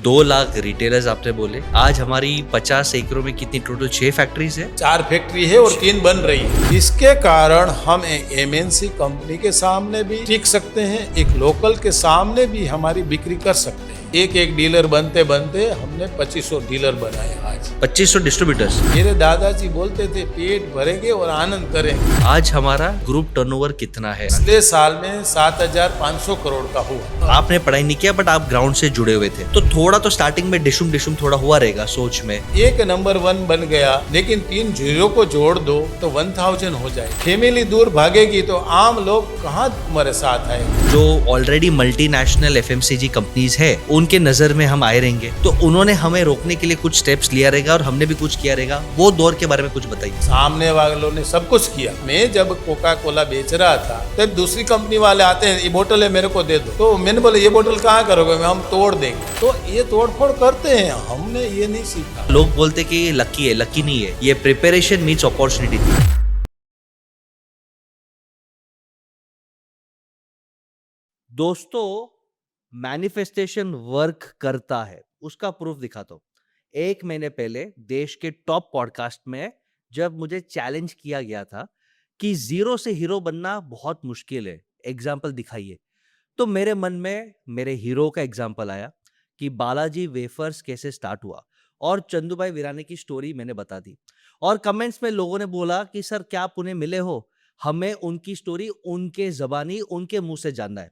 2 lakh retailers आपने बोले। आज हमारी 50 एकड़ों में कितनी टोटल 6 फैक्ट्रीज है। 4 फैक्ट्री है और 3 बन रही है। इसके कारण हम एमएनसी कंपनी के सामने भी टिक सकते हैं, एक लोकल के सामने भी हमारी बिक्री कर सकते हैं। एक एक डीलर बनते बनते हमने 2500 डीलर बनाए आज। 2500 डिस्ट्रीब्यूटर्स। मेरे दादाजी बोलते थे पेट भरेंगे और आनंद करेंगे। आज हमारा ग्रुप टर्नओवर कितना है। पिछले साल में 7500 करोड़ का हुआ। आपने पढ़ाई नहीं किया बट आप ग्राउंड से जुड़े हुए थे, तो थोड़ा तो स्टार्टिंग में डिशुम थोड़ा हुआ रहेगा सोच में। एक नंबर 1 बन गया, लेकिन 3 जीरो को जोड़ दो तो 1000 हो जाए। फैमिली दूर भागेगी तो आम लोग कहाँ तुम्हारे साथ आएंगे। जो ऑलरेडी मल्टीनेशनल एफएमसीजी कंपनीज है उनके नजर में हम आए रहेंगे, तो उन्होंने हमें रोकने के लिए कुछ स्टेप्स लिया रहेगा और हमने भी कुछ किया रहेगा। वो दौर के बारे में कुछ बताइए। सामने वालों ने सब कुछ किया। मैं जब कोका कोला बेच रहा था तब दूसरी कंपनी वाले आते हैं, ये बोतल है मेरे को दे दो। तो मैंने बोला ये बोतल कहाँ करोगे, हम तोड़ देंगे। तो ये तोड़फोड़ करते हैं, हमने ये नहीं सीखा। लोग बोलते कि ये लकी है, लकी नहीं है, ये प्रिपरेशन मीन्स अपॉर्चुनिटी थी। दोस्तों, मैनिफेस्टेशन वर्क करता है, उसका प्रूफ दिखाता हूं। 1 महीने पहले देश के टॉप पॉडकास्ट में जब मुझे चैलेंज किया गया था कि 0 से हीरो बनना बहुत मुश्किल है, एग्जाम्पल दिखाइए, तो मेरे मन में मेरे हीरो का एग्जाम्पल आया कि बालाजी वेफर्स कैसे स्टार्ट हुआ और चंदूभाई वीरानी की स्टोरी मैंने बता दी। और कमेंट्स में लोगों ने बोला कि सर क्या आप उन्हें मिले हो, हमें उनकी स्टोरी उनके जबानी उनके मुंह से जानना है।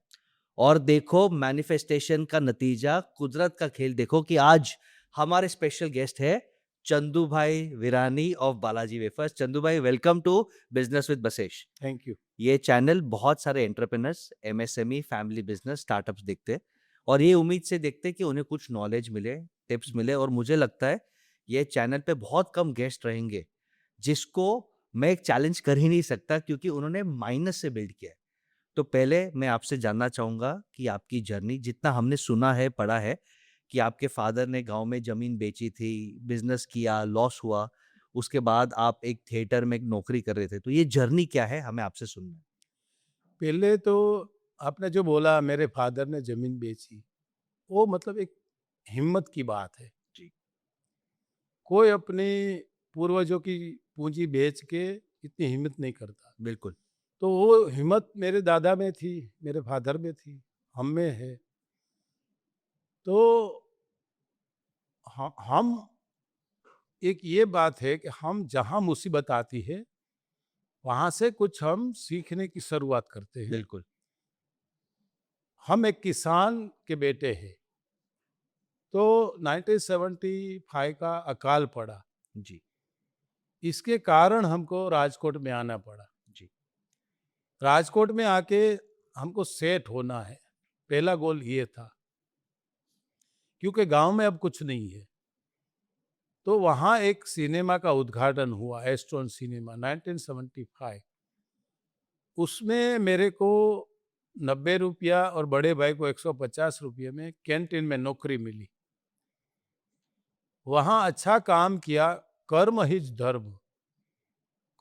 और देखो मैनिफेस्टेशन का नतीजा, कुदरत का खेल देखो कि आज हमारे स्पेशल गेस्ट है Chandu bhai Virani of Balaji wafers. Chandu bhai, welcome to business with Basesh. Thank you. ये चैनल बहुत सारे entrepreneurs, MSME, family business, startups देखते हैं और ये उम्मीद से देखते हैं कि उन्हें कुछ नॉलेज मिले, टिप्स मिले। और मुझे लगता है ये चैनल पे बहुत कम गेस्ट रहेंगे जिसको मैं एक चैलेंज कर ही नहीं सकता, क्योंकि उन्होंने माइनस से बिल्ड किया है। तो पहले मैं आपसे जानना चाहूंगा कि आपकी जर्नी, जितना हमने सुना है, पढ़ा है कि आपके फादर ने गांव में जमीन बेची थी, बिजनेस किया, लॉस हुआ, उसके बाद आप एक थिएटर में एक नौकरी कर रहे थे, तो ये जर्नी क्या है, हमें आपसे सुनना है। पहले तो आपने जो बोला मेरे फादर ने जमीन बेची, वो मतलब एक हिम्मत की बात है। जी। कोई अपनी पूर्वजों की पूंजी बेच के इतनी हिम्मत नहीं करता। बिल्कुल। तो वो हिम्मत मेरे दादा में थी, मेरे फादर में थी, हम में है। तो हम एक ये बात है कि हम जहाँ मुसीबत आती है वहाँ से कुछ हम सीखने की शुरुआत करते हैं। बिल्कुल। हम एक किसान के बेटे हैं। तो 1975 का अकाल पड़ा, जी। इसके कारण हमको राजकोट में आना पड़ा। जी। राजकोट में आके हमको सेट होना है, पहला गोल ये था, क्योंकि गांव में अब कुछ नहीं है। तो वहाँ एक सिनेमा का उद्घाटन हुआ, एस्ट्रॉन सिनेमा, 1975। उसमें मेरे को 90 रुपया और बड़े भाई को 150 रुपये में कैंटीन में नौकरी मिली। वहाँ अच्छा काम किया, कर्म हिज धर्म।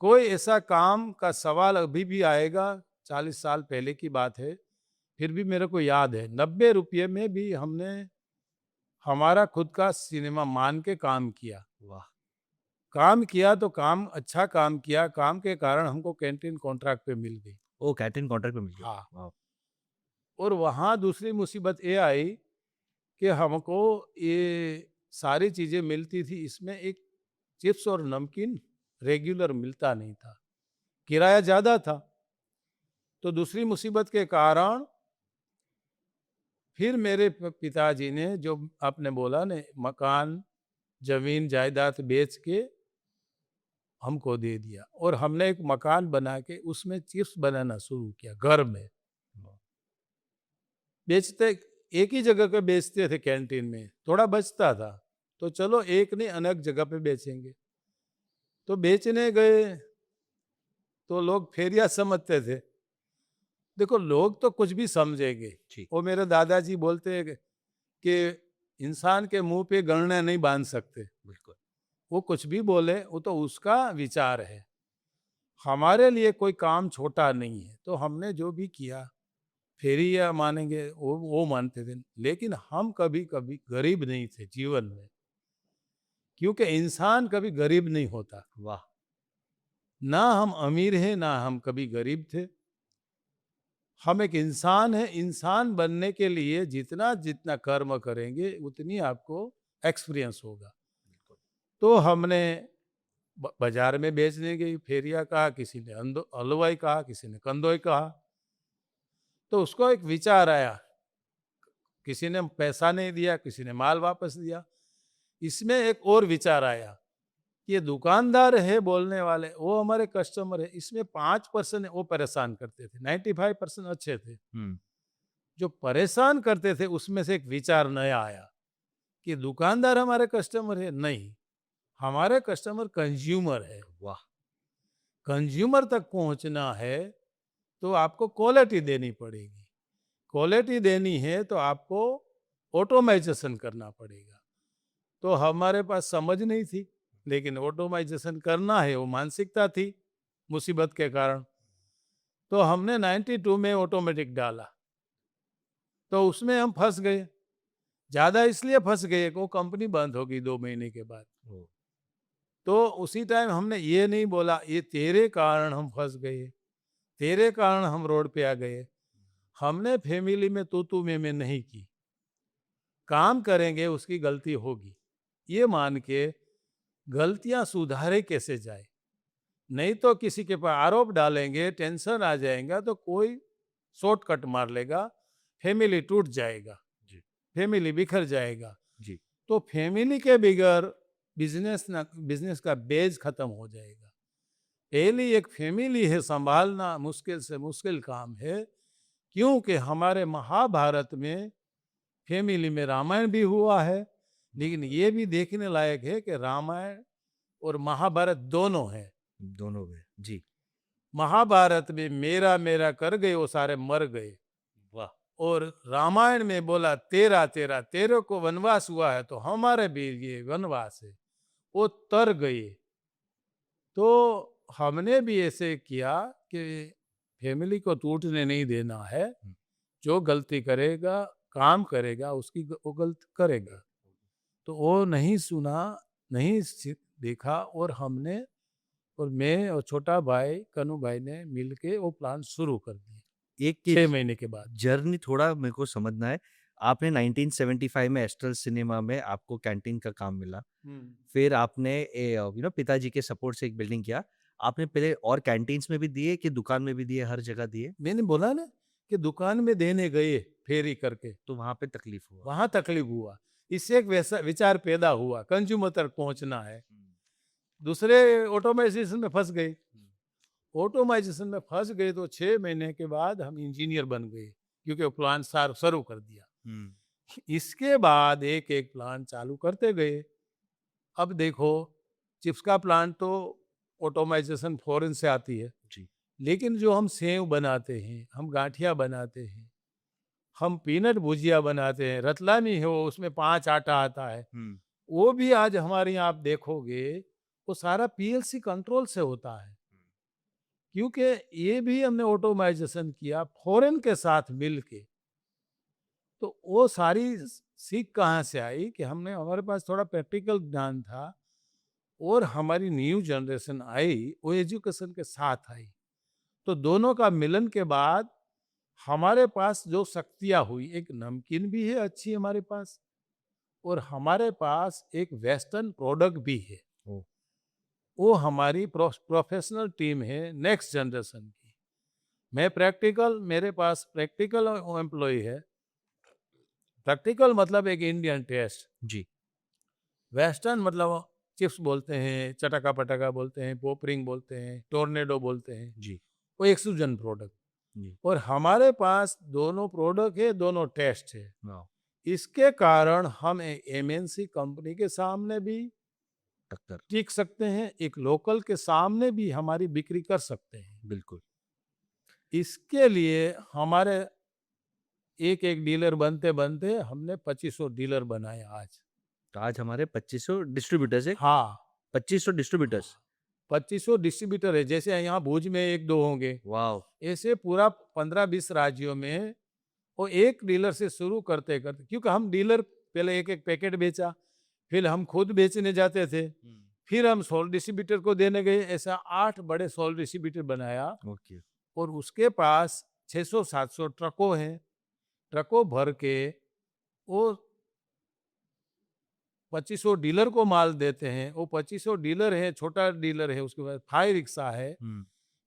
कोई ऐसा काम का सवाल अभी भी आएगा, 40 साल पहले की बात है, फिर भी मेरे को याद है, 90 रुपये में भी हमने हमारा खुद का सिनेमा मान के काम किया। वाह। काम किया तो काम अच्छा काम किया, काम के कारण हमको कैंटीन कॉन्ट्रैक्ट पे मिल गई। ओ, कैटरिंग कॉन्ट्रैक्ट पे मिल गया। हाँ। वाह। और वहाँ दूसरी मुसीबत ये आई कि हमको ये सारी चीज़ें मिलती थी, इसमें एक चिप्स और नमकीन रेगुलर मिलता नहीं था, किराया ज़्यादा था। तो दूसरी मुसीबत के कारण फिर मेरे पिताजी ने, जो आपने बोला ने, मकान जमीन जायदाद बेच के हमको दे दिया और हमने एक मकान बना के उसमें चिप्स बनाना शुरू किया घर में। बेचते एक ही जगह पे बेचते थे, कैंटीन में थोड़ा बचता था, तो चलो एक नहीं अनेक जगह पे बेचेंगे। तो बेचने गए तो लोग फेरिया समझते थे। देखो लोग तो कुछ भी समझेंगे। जी। वो मेरे दादाजी बोलते हैं कि इंसान के मुंह पे गणना नहीं बांध सकते। बिल्कुल। वो कुछ भी बोले, वो तो उसका विचार है, हमारे लिए कोई काम छोटा नहीं है। तो हमने जो भी किया, फेरिया मानेंगे वो मानते थे, लेकिन हम कभी कभी गरीब नहीं थे जीवन में, क्योंकि इंसान कभी गरीब नहीं होता। वाह! ना हम अमीर हैं ना हम कभी गरीब थे। हम एक इंसान है। इंसान बनने के लिए जितना जितना कर्म करेंगे उतनी आपको एक्सपीरियंस होगा। बिल्कुल। तो हमने बाजार में बेचने गई, फेरिया कहा, किसी ने हलवाई कहा, किसी ने कंदोई कहा। तो उसको एक विचार आया, किसी ने पैसा नहीं दिया, किसी ने माल वापस दिया। इसमें एक और विचार आया कि ये दुकानदार है बोलने वाले, वो हमारे कस्टमर है। इसमें 5% वो परेशान करते थे, 95% अच्छे थे। हुँ, जो परेशान करते थे उसमें से एक विचार नया आया कि दुकानदार हमारे कस्टमर है नहीं, हमारे कस्टमर कंज्यूमर है। वाह! कंज्यूमर तक पहुंचना है तो आपको क्वालिटी देनी पड़ेगी। क्वालिटी देनी है तो आपको ऑटोमाइजेशन करना पड़ेगा। तो हमारे पास समझ नहीं थी, लेकिन ऑटोमाइजेशन करना है वो मानसिकता थी मुसीबत के कारण। तो हमने 92 में ऑटोमेटिक डाला, तो उसमें हम फंस गए। ज़्यादा इसलिए फंस गए कि वो कंपनी बंद हो गई 2 महीने के बाद। ओह! तो उसी टाइम हमने ये नहीं बोला ये तेरे कारण हम फंस गए, तेरे कारण हम रोड पे आ गए। हमने फैमिली में तू मैं नहीं की। काम करेंगे उसकी गलती होगी, ये मान के गलतियां सुधारे कैसे जाए। नहीं तो किसी के पास आरोप डालेंगे, टेंशन आ जाएगा तो कोई शॉर्टकट मार लेगा, फैमिली टूट जाएगा, जी, फैमिली बिखर जाएगा। जी, तो फैमिली के बिगैर बिजनेस का बेज खत्म हो जाएगा। पहली एक फैमिली है संभालना मुश्किल से मुश्किल काम है, क्योंकि हमारे महाभारत में फैमिली में रामायण भी हुआ है, लेकिन ये भी देखने लायक है कि रामायण और महाभारत दोनों हैं। दोनों में। जी, महाभारत में मेरा मेरा कर गए वो सारे मर गए, वाह! और रामायण में बोला तेरा तेरा, तेरे को वनवास हुआ है तो हमारे भी ये वनवास है, वो तर गए। तो हमने भी ऐसे किया कि फैमिली को टूटने नहीं देना है। हुँ, जो गलती करेगा, काम करेगा, उसकी वो गलत करेगा। तो वो नहीं सुना, नहीं देखा, और हमने और मैं और छोटा भाई कन्नू भाई ने मिलके वो प्लान शुरू कर दिया एक चीज़ 6 महीने के बाद। जर्नी थोड़ा मेरे को समझना है। आपने 1975 में एस्ट्रल सिनेमा में आपको कैंटीन का काम मिला। फिर आपने पिताजी के सपोर्ट से एक बिल्डिंग किया। आपने पहले और कैंटीन्स में भी दिए कि दुकान में भी दिए, हर जगह दिए? मैंने बोला ना कि दुकान में देने गए फेरी करके, तो वहाँ पे तकलीफ हुआ। वहां तकलीफ हुआ। इससे एक वैसा विचार पैदा हुआ, कंज्यूमर तक पहुंचना है। हुँ, दूसरे ऑटोमाइजेशन में फंस गए। हुँ, ऑटोमाइजेशन में फंस गए तो 6 महीने के बाद हम इंजीनियर बन गए, क्योंकि वो प्लान शुरू कर दिया। हुँ, इसके बाद एक एक प्लान चालू करते गए। अब देखो, चिप्स का प्लांट तो ऑटोमाइजेशन फॉरेन से आती है, जी, लेकिन जो हम सेव बनाते हैं, हम गांठिया बनाते हैं, हम पीनट भुजिया बनाते हैं, रतलामी है वो, उसमें 5 आटा आता है, हुँ, वो भी आज हमारे यहाँ आप देखोगे वो सारा पीएलसी कंट्रोल से होता है। क्योंकि ये भी हमने ऑटोमाइजेशन किया फॉरेन के साथ मिलके। तो वो सारी सीख कहाँ से आई कि हमने, हमारे पास थोड़ा प्रैक्टिकल ज्ञान था, और हमारी न्यू जनरेशन आई वो एजुकेशन के साथ आई। तो दोनों का मिलन के बाद हमारे पास जो शक्तियाँ हुई, एक नमकीन भी है अच्छी हमारे पास, और हमारे पास एक वेस्टर्न प्रोडक्ट भी है। ओह! वो हमारी प्रोफेशनल टीम है नेक्स्ट जनरेशन की। मैं प्रैक्टिकल, मेरे पास प्रैक्टिकल एम्प्लॉय है। प्रैक्टिकल मतलब एक इंडियन टेस्ट, जी, वेस्टर्न मतलब चिप्स बोलते हैं, चटका पटका बोलते हैं, पोपरिंग बोलते हैं, टोर्नेडो बोलते हैं। जी, वो एक्सक्लूजन प्रोडक्ट। जी, और हमारे पास दोनों प्रोडक्ट है, दोनों टेस्ट है। वाह! इसके कारण हम एमएनसी कंपनी के सामने भी टक्कर, टिक सकते हैं, एक लोकल के सामने भी हमारी बिक्री कर सकते हैं। बिल्कुल। इसके लिए हमारे एक एक डीलर बनते बनते हमने 2500 डीलर बनाए आज। तो आज हमारे 2500 डिस्ट्रीब्यूटर्स हैं। हाँ, 2500 डिस्ट्रीब्यूटर्स। 2500 डिस्ट्रीब्यूटर है। जैसे यहाँ भुज में 1-2 होंगे, वॉव! ऐसे पूरा 15-20 राज्यों में वो एक डीलर से शुरू करते करते, क्योंकि हम डीलर पहले एक एक पैकेट बेचा, फिर हम खुद बेचने जाते थे, फिर हम सोल डिस्ट्रीब्यूटर को देने गए, ऐसा 8 बड़े सोल डिस्ट्रीब्यूटर बनाया। ओके। और उसके पास 600-700 ट्रकों हैं, ट्रकों भर के वो 2500 डीलर को माल देते हैं। वो 2500 डीलर है, छोटा डीलर है उसके पास 5 रिक्शा है,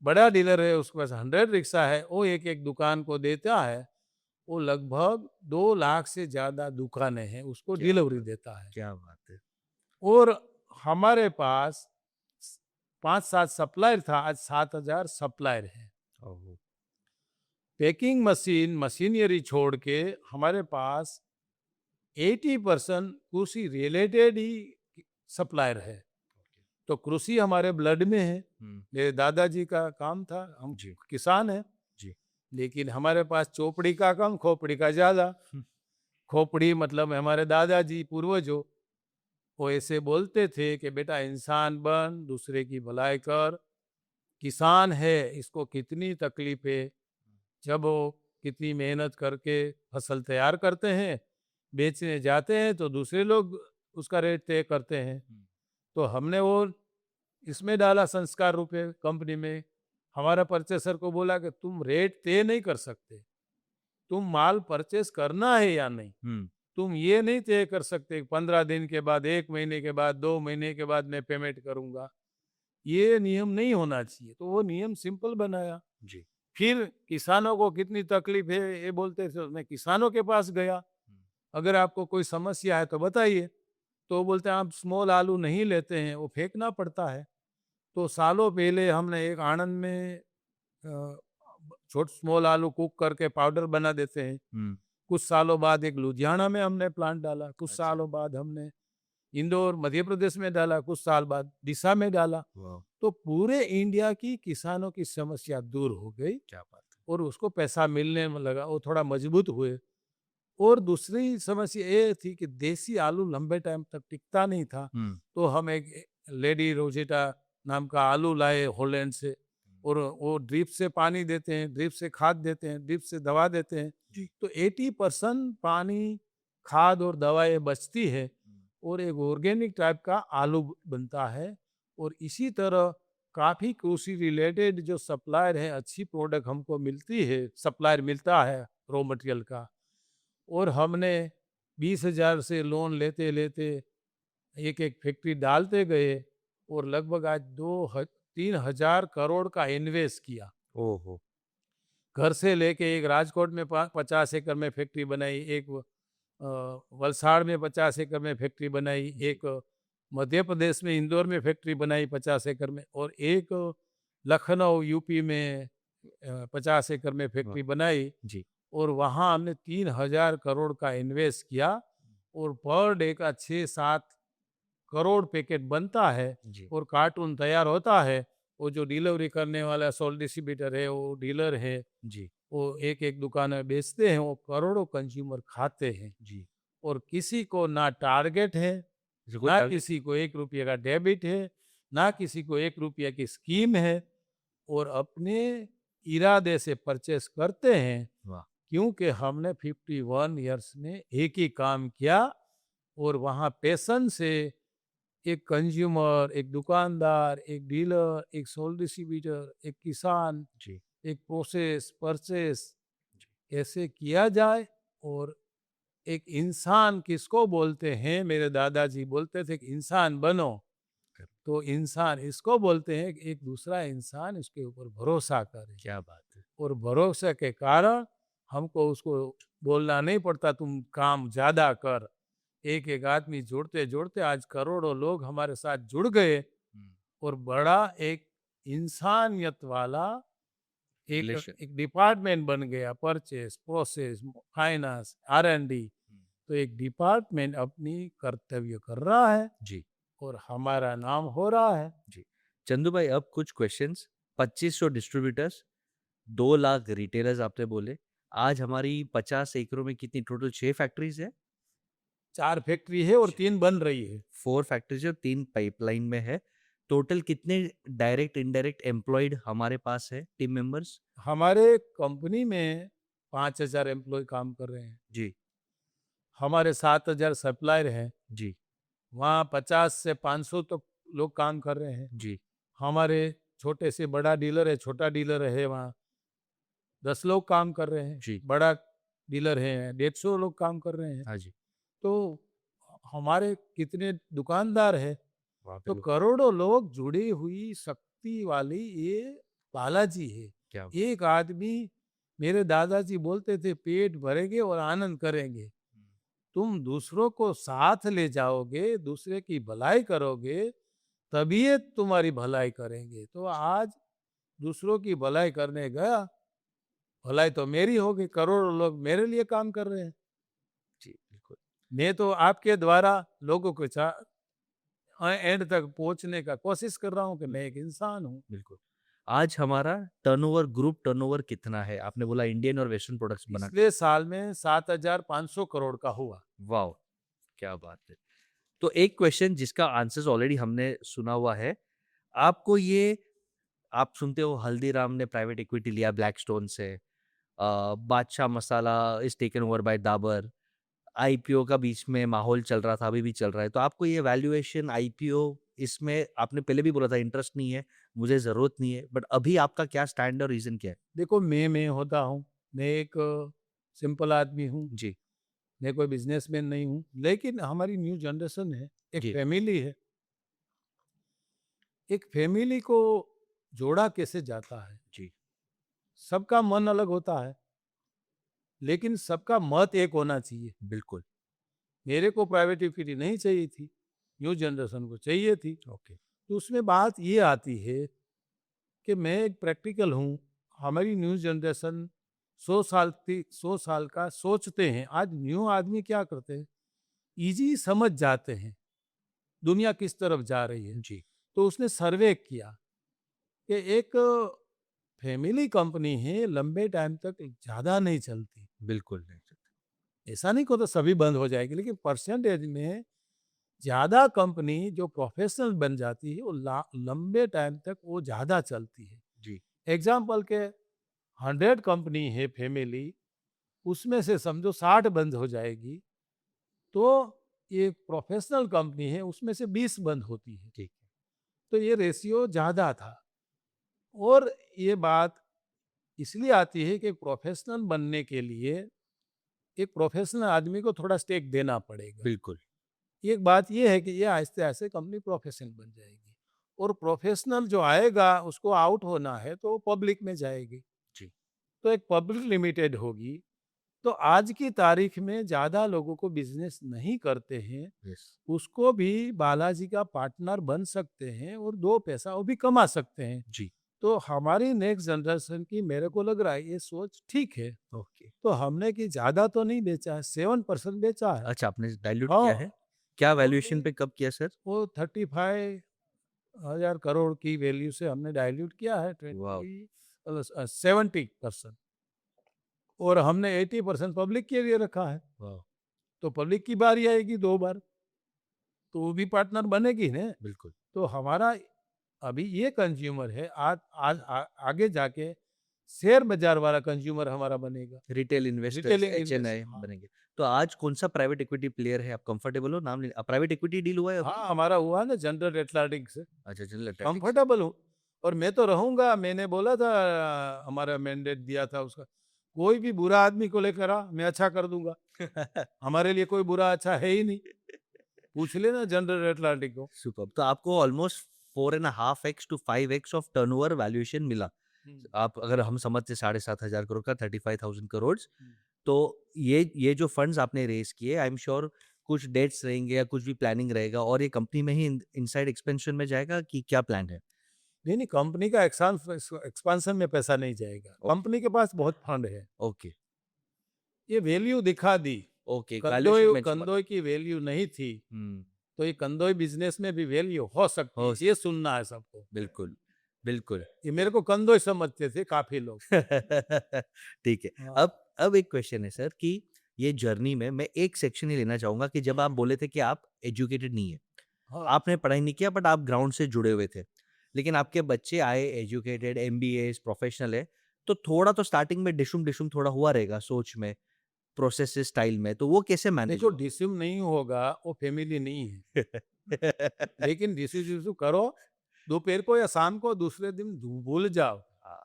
बड़ा डीलर है उसके पास 100 रिक्शा है, वो एक एक दुकान को देता है। वो लगभग 2 लाख से ज्यादा दुकानें हैं, उसको क्या डिलीवरी देता है। क्या बात है। और हमारे पास 5-7 सप्लायर था, आज 7000 सप्लायर है। ओहो। पैकिंग मशीन मशीनरी छोड़ के हमारे पास 80% कृषि रिलेटेड ही सप्लायर है। तो कृषि हमारे ब्लड में है, मेरे दादाजी का काम था, हम जी। किसान हैं। जी। लेकिन हमारे पास चोपड़ी का कम, खोपड़ी का ज्यादा। खोपड़ी मतलब हमारे दादाजी पूर्वजों, वो ऐसे बोलते थे कि बेटा इंसान बन, दूसरे की भलाई कर। किसान है, इसको कितनी तकलीफ है, जब वो कितनी मेहनत करके फसल तैयार करते हैं, बेचने जाते हैं तो दूसरे लोग उसका रेट तय करते हैं। तो हमने वो इसमें डाला संस्कार रूपे कंपनी में। हमारा परचेसर को बोला कि तुम रेट तय नहीं कर सकते, तुम माल परचेस करना है या नहीं, तुम ये नहीं तय कर सकते 15 दिन के बाद, 1 महीने के बाद, 2 महीने के बाद मैं पेमेंट करूंगा। ये नियम नहीं होना चाहिए। तो वो नियम सिंपल बनाया। जी। फिर किसानों को कितनी तकलीफ है ये बोलते थे, मैं किसानों के पास गया, अगर आपको कोई समस्या है तो बताइए। तो वो बोलते हैं आप स्मॉल आलू नहीं लेते हैं, वो फेंकना पड़ता है। तो सालों पहले हमने एक आनंद में छोटे स्मॉल आलू कुक करके पाउडर बना देते हैं। कुछ सालों बाद एक लुधियाना में हमने प्लांट डाला, कुछ अच्छा। सालों बाद हमने इंदौर मध्य प्रदेश में डाला, कुछ साल बाद डिसा में डाला। वाह। तो पूरे इंडिया की किसानों की समस्या दूर हो गई क्या बात है। और उसको पैसा मिलने में लगा, वो थोड़ा मजबूत हुए। और दूसरी समस्या ये थी कि देसी आलू लंबे टाइम तक टिकता नहीं था। तो हम एक लेडी रोजेटा नाम का आलू लाए हॉलैंड से, और वो ड्रिप से पानी देते हैं, ड्रिप से खाद देते हैं, ड्रिप से दवा देते हैं। जी। तो 80% पानी, खाद और दवाएं बचती है और एक ऑर्गेनिक टाइप का आलू बनता है। और इसी तरह काफ़ी कृषि रिलेटेड जो सप्लायर है, अच्छी प्रोडक्ट हमको मिलती है, सप्लायर मिलता है रॉ मटेरियल का। और हमने 20,000 से लोन लेते लेते एक एक फैक्ट्री डालते गए और लगभग आज 2-3 हजार करोड़ का इन्वेस्ट किया। ओहो। घर से लेके एक राजकोट में 50 एकड़ में फैक्ट्री बनाई, एक वलसाड़ में 50 एकड़ में फैक्ट्री बनाई, एक मध्य प्रदेश में इंदौर में फैक्ट्री बनाई 50 एकड़ में, और एक लखनऊ यूपी में 50 एकड़ में वाह। फैक्ट्री बनाई। जी। और वहाँ हमने 3,000 करोड़ का इन्वेस्ट किया और पर डे का 6-7 करोड़ पैकेट बनता है जी। और कार्टून तैयार होता है। वो जो डिलीवरी करने वाला सोल डिस्ट्रीब्यूटर है, वो डीलर है, जी। वो एक एक दुकान में बेचते हैं, वो करोड़ों कंज्यूमर खाते हैं। जी। और किसी को ना टारगेट है, जो कोई ना टारगेट। किसी को 1 रुपये का डेबिट है, ना किसी को 1 रुपये की स्कीम है, और अपने इरादे से परचेस करते हैं। वाह। क्योंकि हमने 51 ईयर्स में एक ही काम किया और वहाँ पैशन से एक कंज्यूमर, एक दुकानदार, एक डीलर, एक सोल डिस्ट्रीब्यूटर, एक किसान, जी। एक प्रोसेस परचेस जी। ऐसे किया जाए। और एक इंसान किसको बोलते हैं, मेरे दादाजी बोलते थे कि इंसान बनो। तो इंसान इसको बोलते हैं कि एक दूसरा इंसान इसके ऊपर भरोसा करे, क्या बात है। और भरोसे के कारण हमको उसको बोलना नहीं पड़ता तुम काम ज्यादा कर। एक एक आदमी जुड़ते जुड़ते आज करोड़ों लोग हमारे साथ जुड़ गए और बड़ा एक इंसानियत वाला एक रिलेशन। एक डिपार्टमेंट बन गया। Purchase, process, finance, R&D। तो एक डिपार्टमेंट अपनी कर्तव्य कर रहा है जी। और हमारा नाम हो रहा है। जी। चंदू भाई, अब कुछ क्वेश्चंस। 2500 डिस्ट्रीब्यूटर्स, 2 लाख रिटेलर्स आपने बोले। आज हमारी 50 एकड़ों में कितनी टोटल 6 फैक्ट्रीज है? 4 फैक्ट्री है और 3 बन रही है। 4 फैक्ट्रीज है और 3 पाइपलाइन में है। टोटल कितने डायरेक्ट इनडायरेक्ट एम्प्लॉयड हमारे पास है, टीम मेंबर्स? हमारे कंपनी में 5,000 एम्प्लॉय काम कर रहे हैं। जी, हमारे 7,000 सप्लायर हैं, जी, वहाँ 50 से 500 तक लोग काम कर रहे हैं। जी, हमारे छोटे से बड़ा डीलर है, छोटा डीलर है, वहाँ 10 लोग काम कर रहे हैं। जी। बड़ा डीलर है, 150 लोग काम कर रहे हैं। हाँ जी। तो हमारे कितने दुकानदार हैं, वहाँ पे तो लोग करोड़ों लोग जुड़ी हुई शक्ति वाली ये बालाजी है। क्या एक आदमी, मेरे दादाजी बोलते थे, पेट भरेंगे और आनंद करेंगे। तुम दूसरों को साथ ले जाओगे, दूसरे की भलाई करोगे, तभी ये तुम्हारी भलाई करेंगे। तो आज दूसरों की भलाई करने गया, भलाई तो मेरी होगी, करोड़ों लोग मेरे लिए काम कर रहे हैं। जी, बिल्कुल, मैं तो आपके द्वारा लोगों के साथ एंड तक पहुंचने का कोशिश कर रहा हूं कि मैं एक इंसान हूं। बिल्कुल। आज हमारा टर्नओवर ग्रुप टर्नओवर कितना है? आपने बोला इंडियन और वेस्टर्न प्रोडक्ट्स बना पिछले साल में 7,500 करोड़ का हुआ। वाओ! क्या बात है। तो एक क्वेश्चन जिसका आंसर्स ऑलरेडी हमने सुना हुआ है। आपको ये आप सुनते हो हल्दीराम ने प्राइवेट इक्विटी लिया ब्लैकस्टोन से। Badshah Masala is taken over by Dabur. IPO का बीच में माहौल चल रहा था, अभी भी चल रहा है। तो आपको ये वैल्यूएशन आईपीओ इसमें आपने पहले भी बोला था इंटरेस्ट नहीं है, मुझे ज़रूरत नहीं है, बट अभी आपका क्या स्टैंड और रीज़न क्या है? देखो, मैं होता हूँ, मैं एक सिंपल आदमी हूँ, जी, मैं कोई बिजनेसमैन नहीं हूँ, लेकिन हमारी न्यू जनरेशन है, एक जी, फैमिली है। एक फैमिली को जोड़ा कैसे जाता है? जी, सबका मन अलग होता है, लेकिन सबका मत एक होना चाहिए। बिल्कुल, मेरे को प्राइवेट इक्विटी नहीं चाहिए थी, न्यू जनरेशन को चाहिए थी। ओके, तो उसमें बात ये आती है कि मैं एक प्रैक्टिकल हूँ, हमारी न्यू जनरेशन 100 साल का सोचते हैं। आज न्यू आदमी क्या करते हैं, इजी समझ जाते हैं दुनिया किस तरफ जा रही है। जी, तो उसने सर्वे किया कि एक फैमिली कंपनी है, लंबे टाइम तक ज़्यादा नहीं चलती। बिल्कुल नहीं सकते। ऐसा नहीं को तो सभी बंद हो जाएगी, लेकिन परसेंटेज में ज़्यादा कंपनी जो प्रोफेशनल बन जाती है, वो लंबे टाइम तक वो ज़्यादा चलती है। जी, एग्जाम्पल के 100 कंपनी है फैमिली, उसमें से समझो 60 बंद हो जाएगी, तो ये प्रोफेशनल कंपनी है, उसमें से 20 बंद होती है। ठीक है, तो ये रेशियो ज़्यादा था। और ये बात इसलिए आती है कि प्रोफेशनल बनने के लिए एक प्रोफेशनल आदमी को थोड़ा स्टेक देना पड़ेगा। बिल्कुल, एक बात ये है कि ये आहिस्ते आहिस्ते कंपनी प्रोफेशनल बन जाएगी, और प्रोफेशनल जो आएगा उसको आउट होना है तो पब्लिक में जाएगी, जी, तो एक पब्लिक लिमिटेड होगी। तो आज की तारीख में ज़्यादा लोगों को बिजनेस नहीं करते हैं, यस, उसको भी बालाजी का पार्टनर बन सकते हैं और दो पैसा वो भी कमा सकते हैं। जी, तो हमारी नेक्स्ट जनरेशन की, मेरे को लग रहा है ये सोच ठीक है। ओके। तो हमने कि ज़्यादा तो नहीं बेचा है, 7% बेचा है। अच्छा, आपने डाइल्यूट किया है? हाँ, क्या हमने वैल्यूएशन पे कब किया सर? वो 35,000 करोड़ की वैल्यू से हमने डाइल्यूट किया है वाओ! 70%, और हमने 80% पब्लिक के लिए रखा है। वाओ! तो पब्लिक की बारी आएगी 2 बार, तो वो भी पार्टनर बनेगी ना। बिल्कुल, तो हमारा अभी ये कंज्यूमर है, आज आज आगे जाके शेयर बाजार वाला कंज्यूमर हमारा बनेगा। Retail investors, retail HNI invest, हाँ। बनेंगे। तो आज कौन-सा प्राइवेट इक्विटी प्लेयर है, आप कंफर्टेबल हो नाम ले प्राइवेट इक्विटी डील हुआ है अभी? हाँ, हमारा हुआ ना जनरल एटलांटिक से। अच्छा, जनरल अटलैंटिक्स। कंफर्टेबल हूँ, और मैं तो रहूँगा। मैंने बोला था, हमारा मैंडेट दिया था उसका, कोई भी बुरा आदमी को लेकर आ, मैं अच्छा कर दूँगा। हमारे लिए कोई बुरा अच्छा है ही नहीं। पूछ लेना जनरल एटलांटिक को। सुपर्ब! तो आपको almost 4 and a half x to 5 x of turnover valuation मिला। हुँ, आप अगर हम समझते 7,500 करोड़ का 35,000 करोड़, हुँ। तो ये जो फंड्स आपने रेज़ किए, आई एम श्योर कुछ डेट्स रहेंगे या कुछ भी प्लानिंग रहेगा और ये कंपनी में ही इनसाइड एक्सपेंशन में जाएगा कि क्या प्लान है? नहीं, नहीं, कंपनी का एक्सपांशन में पैसा नहीं जाएगा। ओके, कंपनी के पास बहुत फंड है। ओके, ये वैल्यू दिखा दी। ओके, वैल्यूएशन कंदोय में छुपा कंदोय की वैल्यू नहीं थी, हुँ, तो ये कंदोय बिज़नेस में भी वैल्यू हो सकती हो है, ये सुनना है सबको। बिल्कुल, बिल्कुल। ये मेरे को कंदोय समझते थे काफ़ी लोग। ठीक है। हाँ, अब एक क्वेश्चन है सर कि ये जर्नी में मैं एक सेक्शन ही लेना चाहूँगा कि जब आप बोले थे कि आप एजुकेटेड नहीं है। हाँ। आपने पढ़ाई नहीं किया बट आप ग्राउंड से जुड़े हुए थे। लेकिन आपके बच्चे आए एजुकेटेड एमबीएस प्रोफेशनल है। तो थोड़ा तो स्टार्टिंग में डिशुम-डिशुम थोड़ा हुआ रहेगा सोच में, प्रोसेस स्टाइल में, तो वो कैसे मैनेज देखो हुआ? डिस्यूम नहीं होगा, वो फैमिली नहीं है। लेकिन डिस्यूम करो, दोपहर को या शाम को, दूसरे दिन भूल जाओ। हाँ,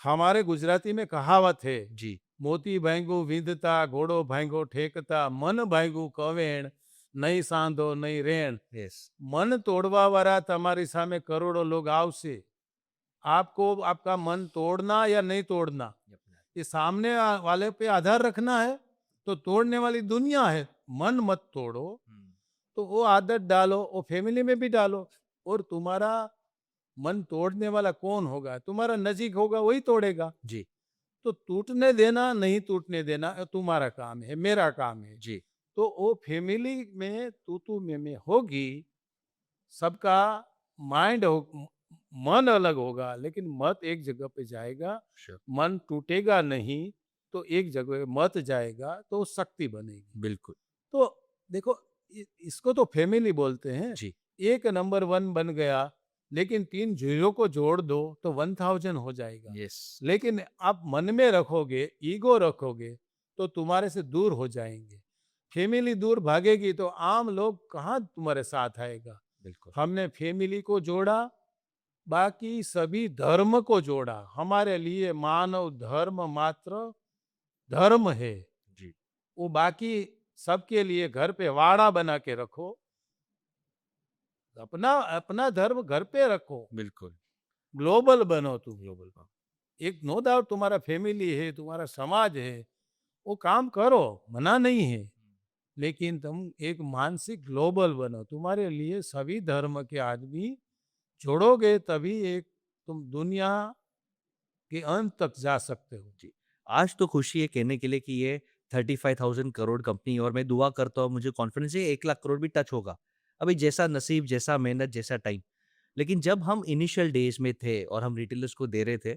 हमारे गुजराती में कहावत है, जी, मोती भांगू विंधता, घोड़ो भांगो ठेकता, मन भांगू कवेण, નહીં સાંધો નહીં રેણ. यस, મન તોડવા વાળા તમારી સામે કરોડો લોग આવશે. आपको आपका मन तोड़ना या नहीं तोड़ना, ये सामने वाले पे आधार रखना है। तो तोड़ने वाली दुनिया है, मन मत तोड़ो। हुँ, तो वो आदत डालो, वो फैमिली में भी डालो। और तुम्हारा मन तोड़ने वाला कौन होगा? तुम्हारा नजीक होगा, वही तोड़ेगा। जी, तो टूटने देना, नहीं टूटने देना, तुम्हारा काम है, मेरा काम है। जी, तो वो फैमिली में तू में होगी, सबका माइंड हो, मन अलग होगा, लेकिन मत एक जगह पे जाएगा। श्योर, मन टूटेगा नहीं, तो एक जगह मत जाएगा, तो वो शक्ति बनेगी। बिल्कुल, तो देखो, इसको तो फैमिली बोलते हैं। जी, एक नंबर वन बन गया, लेकिन 3 जीरो को जोड़ दो तो 1000 हो जाएगा। यस, लेकिन आप मन में रखोगे, ईगो रखोगे, तो तुम्हारे से दूर हो जाएंगे। फैमिली दूर भागेगी तो आम लोग कहाँ तुम्हारे साथ आएगा। बिल्कुल, हमने फैमिली को जोड़ा, बाकी सभी धर्म को जोड़ा। हमारे लिए मानव धर्म मात्र धर्म है। जी, वो बाकी सबके लिए घर पे वाड़ा बना के रखो। अपना अपना धर्म घर पे रखो। बिल्कुल, ग्लोबल बनो तुम। ग्लोबल हाँ, एक नो डाउट तुम्हारा फैमिली है, तुम्हारा समाज है, वो काम करो, मना नहीं है। लेकिन तुम एक मानसिक ग्लोबल बनो। तुम्हारे लिए सभी धर्म के आदमी जोड़ोगे, तभी एक तुम दुनिया के अंत तक जा सकते हो। जी। आज तो खुशी है कहने के लिए कि ये 35,000 करोड़ कंपनी और मैं दुआ करता हूँ मुझे कॉन्फिडेंस है 1 लाख करोड़ भी टच होगा। अभी जैसा नसीब, जैसा मेहनत, जैसा टाइम। लेकिन जब हम इनिशियल डेज़ में थे और हम रिटेलर्स को दे रहे थे,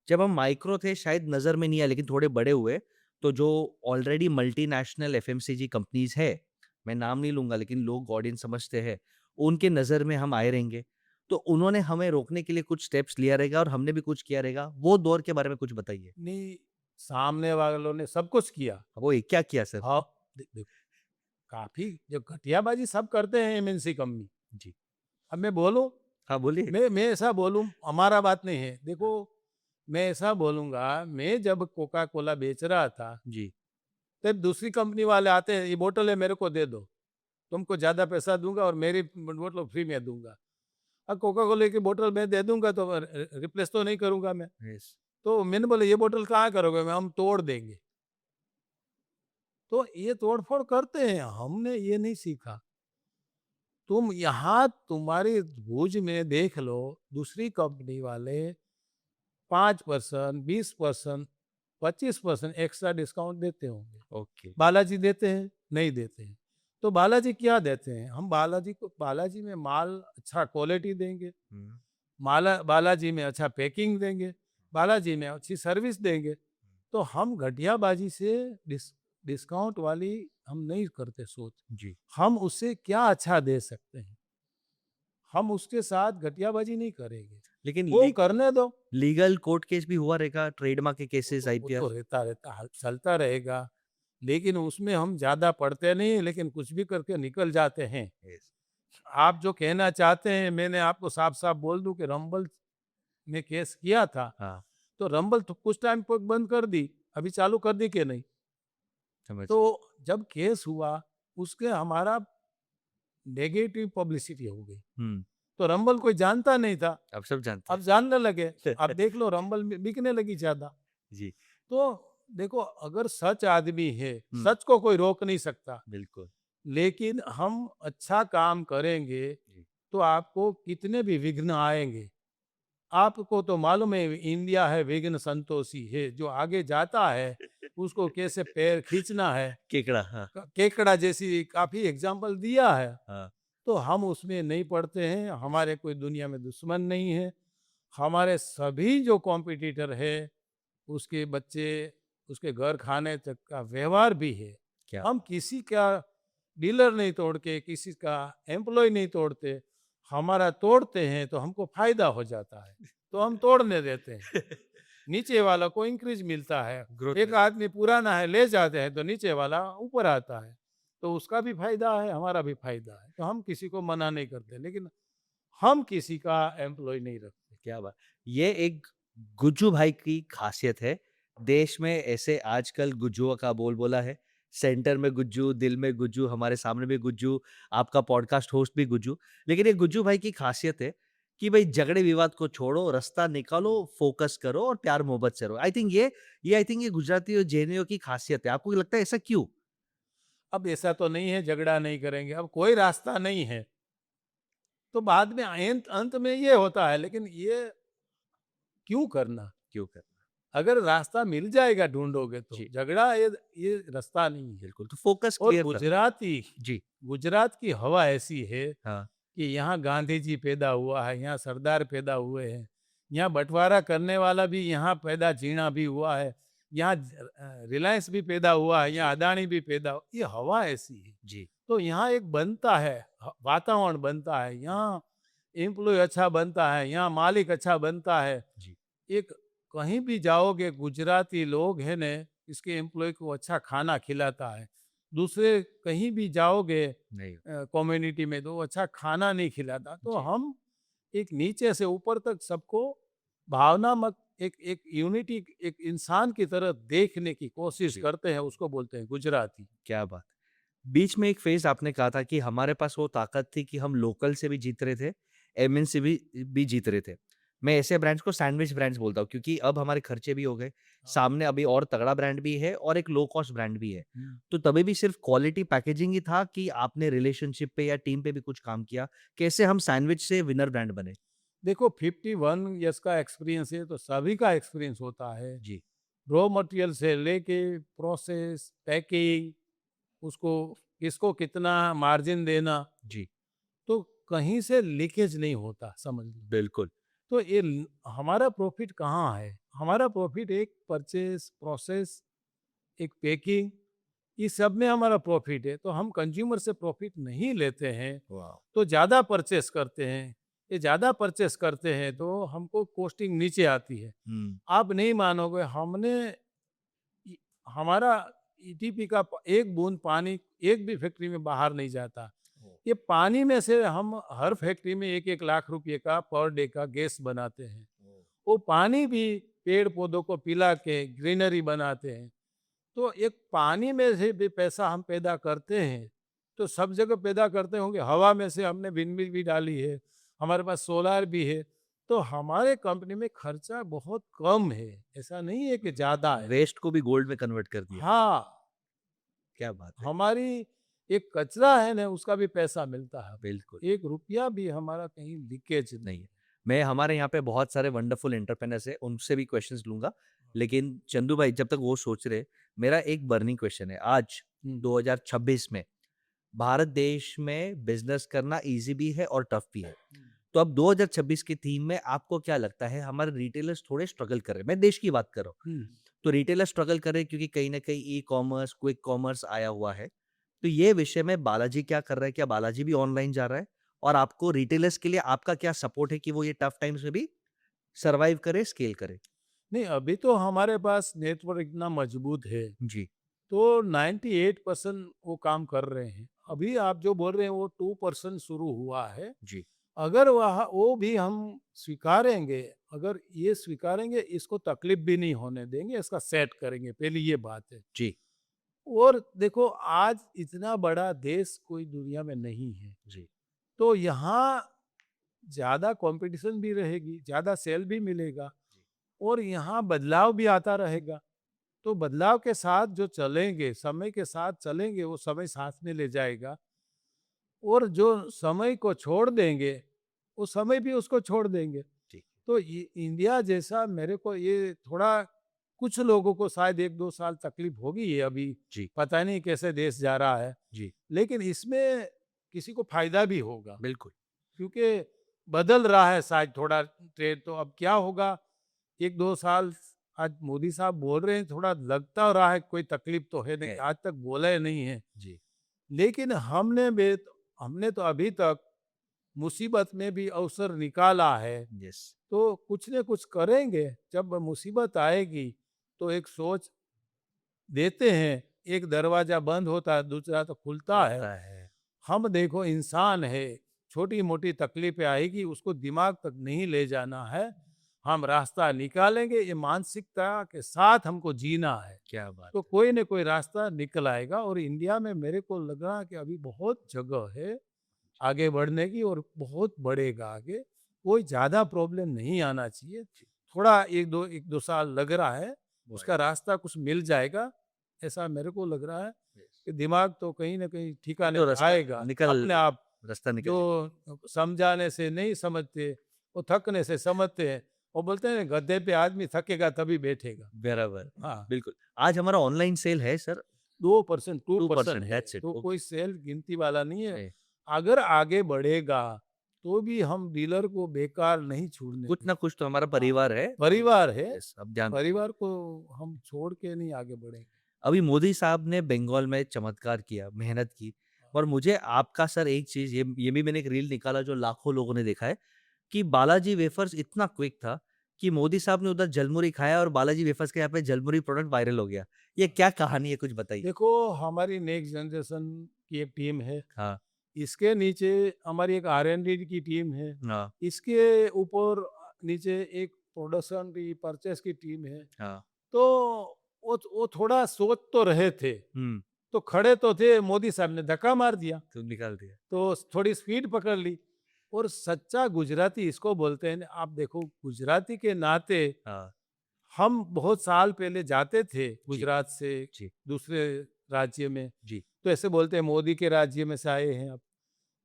जब हम माइक्रो थे शायद नज़र में नहीं आया लेकिन थोड़े बड़े हुए, तो जो ऑलरेडी मल्टीनेशनल एफएमसीजी कंपनीज़ है, मैं नाम नहीं लूँगा लेकिन लोग ऑडियंस समझते हैं, उनके नज़र में हम आए रहेंगे। तो उन्होंने हमें रोकने के लिए कुछ स्टेप्स लिया रहेगा और हमने भी कुछ किया रहेगा। वो दौर के बारे में कुछ बताइए? नहीं, सामने वालों ने सब कुछ किया। वो ये क्या किया सर? हाँ, देखो, काफी जो घटियाबाजी सब करते हैं एमएनसी कंपनी। जी। अब मैं बोलूं, हाँ, बोलिए। मैं ऐसा बोलूं, हमारा बात नहीं है। देखो, मैं ऐसा बोलूंगा, मैं जब कोका कोला बेच रहा था, जी। तब दूसरी कंपनी वाले आते हैं, ये बोतल है मेरे को दे दो, तुमको ज्यादा पैसा दूंगा और मेरी बोतल फ्री में दूंगा। अब कोका कोला की बोतल मैं दे दूंगा तो रिप्लेस तो नहीं करूंगा मैं। यस। तो मैंने बोला ये बोतल कहाँ करोगे? हम तोड़ देंगे। तो ये तोड़फोड़ करते हैं, हमने ये नहीं सीखा। तुम यहाँ तुम्हारी भुज में देख लो, दूसरी कंपनी वाले 5%, 20%, 25% एक्स्ट्रा डिस्काउंट देते होंगे। ओके। बालाजी देते हैं? नहीं देते हैं। तो बालाजी क्या देते हैं? हम बालाजी में माल अच्छा क्वालिटी देंगे, हुँ। माला बालाजी में अच्छा पैकिंग देंगे, बालाजी में अच्छी सर्विस देंगे। तो हम घटियाबाजी से डिस्काउंट वाली हम नहीं करते सोच। जी। हम उससे क्या अच्छा दे सकते हैं, हम उसके साथ घटियाबाजी नहीं करेंगे। लेकिन वो करने दो। लीगल कोर्ट केस भी हुआ रहेगा, ट्रेडमार्क के केसेस, वो तो आईपीआर? रहता रहता चलता रहेगा, लेकिन उसमें हम ज्यादा पढ़ते नहीं, लेकिन कुछ भी करके निकल जाते हैं। यस। आप जो कहना चाहते हैं, मैंने आपको साफ साफ बोल दूं कि रंबल में केस किया था, हाँ, तो रंबल तो कुछ टाइम तक बंद कर दी, अभी चालू कर दी कि नहीं? समझ तो गया। जब केस हुआ, उसके हमारा नेगेटिव पब्लिसिटी हो गई। हुँ। तो रंबल कोई जानता नहीं था, अब सब जानते अब जानने लगे। हैं। अब देख लो, रंबल बिकने लगी ज्यादा। जी। तो देखो, अगर सच आदमी है, हुँ। सच को कोई रोक नहीं सकता। बिल्कुल। लेकिन हम अच्छा काम करेंगे जी। तो आपको कितने भी विघ्न आएंगे। आपको तो मालूम है, इंडिया है विघ्न संतोषी है, जो आगे जाता है उसको कैसे पैर खींचना है। केकड़ा, हाँ, केकड़ा जैसी काफी एग्जाम्पल दिया है। हाँ। तो हम उसमें नहीं पड़ते हैं। हमारे कोई दुनिया में दुश्मन नहीं है। हमारे सभी जो कॉम्पिटिटर है, उसके बच्चे, उसके घर खाने तक का व्यवहार भी है। क्या? हम किसी का डीलर नहीं तोड़ के, किसी का एम्प्लॉय नहीं तोड़ते। हमारा तोड़ते हैं तो हमको फायदा हो जाता है, तो हम तोड़ने देते हैं। नीचे वाला को इंक्रीज मिलता है। ग्रोथ एक आदमी पुराना है ले जाते हैं तो नीचे वाला ऊपर आता है, तो उसका भी फायदा है, हमारा भी फायदा है। तो हम किसी को मना नहीं करते, लेकिन हम किसी का एम्प्लॉय नहीं रखते। क्या बात! ये एक गुज्जू भाई की खासियत है। देश में ऐसे आजकल गुज्जुओं का बोलबाला है। सेंटर में गुज्जू, दिल में गुज्जू, हमारे सामने भी गुज्जू, आपका पॉडकास्ट होस्ट भी गुज्जू। लेकिन ये गुज्जू भाई की खासियत है कि भई झगड़े-विवाद को छोड़ो, रास्ता निकालो, फ़ोकस करो और प्यार-मोहब्बत से रहो। आई थिंक ये गुजराती और जैनियों की खासियत है। आपको लगता है ऐसा क्यों? अब ऐसा तो नहीं है झगड़ा नहीं करेंगे, अब कोई रास्ता नहीं है तो बाद में अंत अंत में ये होता है, लेकिन ये क्यों करना? क्यों करना? अगर रास्ता मिल जाएगा ढूंढोगे तो जी, झगड़ा ये रास्ता नहीं है। बिल्कुल। तो फ़ोकस और क्लियर रखो। जी, गुजरात की हवा ऐसी है हाँ। कि यहाँ गांधी जी पैदा हुआ है, यहाँ सरदार पैदा हुए हैं, यहाँ बंटवारा करने वाला भी यहाँ पैदा जीना भी हुआ है, यहाँ रिलायंस भी पैदा हुआ है, यहाँ अदानी भी पैदा हुआ, ये हवा ऐसी है। जी, तो यहाँ एक बनता है, वातावरण बनता है, यहाँ एम्प्लॉय अच्छा बनता है, यहाँ मालिक अच्छा बनता है। जी। एक कहीं भी जाओगे गुजराती लोग है ने इसके एम्प्लॉय को अच्छा खाना खिलाता है। दूसरे कहीं भी जाओगे नहीं। कम्युनिटी में तो वो अच्छा खाना नहीं खिलाता। तो जी, हम एक नीचे से ऊपर तक सबको भावनात्मक एक एक यूनिटी, एक इंसान की तरह देखने की कोशिश जी। करते हैं, उसको बोलते हैं गुजराती। क्या बात! बीच में एक फ़ेज़ आपने कहा था कि हमारे पास वो ताकत थी कि हम लोकल से भी जीत रहे थे, एमएनसी भी जीत रहे थे। मैं ऐसे ब्रांड्स को सैंडविच ब्रांड्स बोलता हूँ क्योंकि अब हमारे खर्चे भी हो गए, हाँ। सामने अभी और तगड़ा ब्रांड भी है और एक लो कॉस्ट ब्रांड भी है। हम्म। तो तभी भी सिर्फ़ क्वालिटी पैकेजिंग ही था कि आपने रिलेशनशिप पे या टीम पे भी कुछ काम किया? कैसे हम सैंडविच से विनर ब्रांड बने? देखो 51 ईयर्स का एक्सपीरियंस है तो सभी का एक्सपीरियंस होता है। जी, रॉ मटेरियल से लेके प्रोसेस, पैकिंग, उसको किसको कितना मार्जिन देना, जी, तो कहीं से लीकेज नहीं होता, समझ लो। बिल्कुल। तो ये हमारा प्रॉफिट कहाँ है? हमारा प्रॉफिट एक परचेस, प्रोसेस, एक पैकिंग, इस सब में हमारा प्रॉफिट है। तो हम कंज्यूमर से प्रॉफिट नहीं लेते हैं, वाह! तो ज़्यादा परचेस करते हैं। ये ज़्यादा परचेस करते हैं तो हमको कॉस्टिंग नीचे आती है। हुँ, आप नहीं मानोगे, हमने इ हमारा ईटीपी का एक बूंद पानी एक भी फैक्ट्री में बाहर नहीं जाता। ओह! ये पानी में से हम हर फैक्ट्री में 1-1 लाख रुपए का पर डे का गैस बनाते हैं। ओह! वो पानी भी पेड़ पौधों को पिला के ग्रीनरी बनाते हैं। तो एक पानी में से भी पैसा हम पैदा करते हैं, तो सब जगह पैदा करते होंगे। हवा में से हमने विंडमिल भी डाली है, हमारे पास सोलार भी है। तो हमारे कंपनी में खर्चा बहुत कम है, ऐसा नहीं है कि ज़्यादा है। वेस्ट को भी गोल्ड में कन्वर्ट कर दिया। हाँ, क्या बात है! हमारी एक कचरा है ना, उसका भी पैसा मिलता है। बिल्कुल। एक रुपया भी हमारा कहीं लीकेज नहीं। नहीं है। मैं हमारे यहाँ पे बहुत सारे वंडरफुल एंटरप्रेन्योर्स हैं, उनसे भी क्वेश्चंस लूँगा। लेकिन चंदू भाई जब तक वो सोच रहे, मेरा एक बर्निंग क्वेश्चन है। आज हुँ। 2026 में भारत देश में बिज़नेस करना ईज़ी भी है और टफ भी है। हुँ। तो अब 2026 की थीम में आपको क्या लगता है हमारे रिटेलर्स थोड़े स्ट्रगल कर रहे हैं? मैं देश की बात कर रहा हूँ। हुँ। तो रिटेलर स्ट्रगल कर रहे हैं क्योंकि कहीं न कहीं ई-कॉमर्स, क्विक कॉमर्स आया हुआ है। तो ये विषय में बालाजी क्या कर रहा है? क्या बालाजी भी ऑनलाइन जा रहा है? और आपको रिटेलर्स के लिए आपका क्या सपोर्ट है कि वो ये टफ टाइम्स में भी सर्वाइव करे, स्केल करे? नहीं, अभी तो हमारे पास नेटवर्क इतना मजबूत है, जी, तो 98% वो काम कर रहे हैं। अभी आप जो बोल रहे हैं वो 2% शुरू हुआ है। जी, अगर वह वो भी हम स्वीकारेंगे, अगर ये स्वीकारेंगे, इसको तकलीफ भी नहीं होने देंगे, इसका सेट करेंगे, पहली ये बात है। जी, और देखो आज इतना बड़ा देश कोई दुनिया में नहीं है, जी, तो यहाँ ज़्यादा कंपटीशन भी रहेगी, ज़्यादा सेल भी मिलेगा और यहाँ बदलाव भी आता रहेगा। तो बदलाव के साथ जो चलेंगे, समय के साथ चलेंगे, वो समय साथ में ले जाएगा और जो समय को छोड़ देंगे, वो समय भी उसको छोड़ देंगे। जी, तो ये इंडिया जैसा, मेरे को ये थोड़ा, कुछ लोगों को शायद 1-2 साल तकलीफ होगी ये अभी, जी, पता नहीं कैसे देश जा रहा है। जी, लेकिन इसमें किसी को फ़ायदा भी होगा, बिल्कुल। क्योंकि बदल रहा है शायद थोड़ा ट्रेंड। तो अब क्या होगा, 1-2 साल, आज मोदी साहब बोल रहे हैं, थोड़ा लगता रहा है कोई तकलीफ तो है नहीं, है। आज तक बोला ही नहीं है। जी, लेकिन हमने तो अभी तक मुसीबत में भी अवसर निकाला है, यस। तो कुछ न कुछ करेंगे। जब मुसीबत आएगी तो एक सोच देते हैं, एक दरवाजा बंद होता है, दूसरा तो खुलता है। होता है। हम देखो इंसान है, छोटी-मोटी तकलीफें आएगी, उसको दिमाग तक नहीं ले जाना है। हम रास्ता निकालेंगे, ये मानसिकता के साथ हमको जीना है। क्या बात तो है। कोई न कोई रास्ता निकल आएगा और इंडिया में मेरे को लग रहा है कि अभी बहुत जगह है आगे बढ़ने की और बहुत बढ़ेगा आगे। कोई ज़्यादा प्रॉब्लम नहीं आना चाहिए। थोड़ा 1-2 साल लग रहा है, उसका रास्ता कुछ मिल जाएगा, ऐसा मेरे को लग रहा है यस। कि दिमाग तो कहीं न कहीं ठिकाने तो पे रास्ता आएगा निकल अपने आप। रास्ता निकल जो जाएगा। समझाने से नहीं समझते, वो थकने से समझते हैं। वो बोलते हैं ना, गद्दे पे आदमी थकेगा तभी बैठेगा। बराबर, हाँ, बिल्कुल। आज हमारा ऑनलाइन सेल है सर, 2% 2% 2% है, दैट्स इट। तो कोई सेल गिनती वाला नहीं है। नहीं, अगर आगे बढ़ेगा, तो भी हम डीलर को बेकार नहीं छोड़ने कुछ ना देंगे। कुछ तो हमारा हाँ, परिवार है। परिवार है, यस, अब ध्यान रखिए। परिवार को हम छोड़ के नहीं आगे बढ़ेंगे। अभी मोदी साहब ने बंगाल में चमत्कार किया, मेहनत की। और मुझे आपका सर एक चीज़ ये भी मैंने एक रील निकाला जो लाखों लोगों ने देखा है कि बालाजी वेफर्स इतना क्विक था कि मोदी साहब ने उधर जलमुरी खाया और बालाजी वेफर्स के यहाँ पे जलमुरी प्रोडक्ट वायरल हो गया। ये क्या कहानी है, कुछ बताइए? देखो, हमारी नेक्स्ट जनरेशन की एक टीम है, हाँ, इसके नीचे हमारी एक R&D की टीम है, हाँ, इसके ऊपर नीचे एक प्रोडक्शन की परचेस की टीम है। हाँ। तो वो थोड़ा सोच तो रहे थे, हुँ, तो खड़े तो थे, मोदी साहब ने धक्का मार दिया, तो निकाल दिया। तो थोड़ी स्पीड पकड़ ली। और सच्चा गुजराती इसको बोलते हैं। आप देखो, गुजराती के नाते हाँ, हम बहुत साल पहले जाते थे जी, गुजरात से जी, दूसरे राज्य में, जी, तो ऐसे बोलते हैं मोदी के राज्य में से आए हैं आप।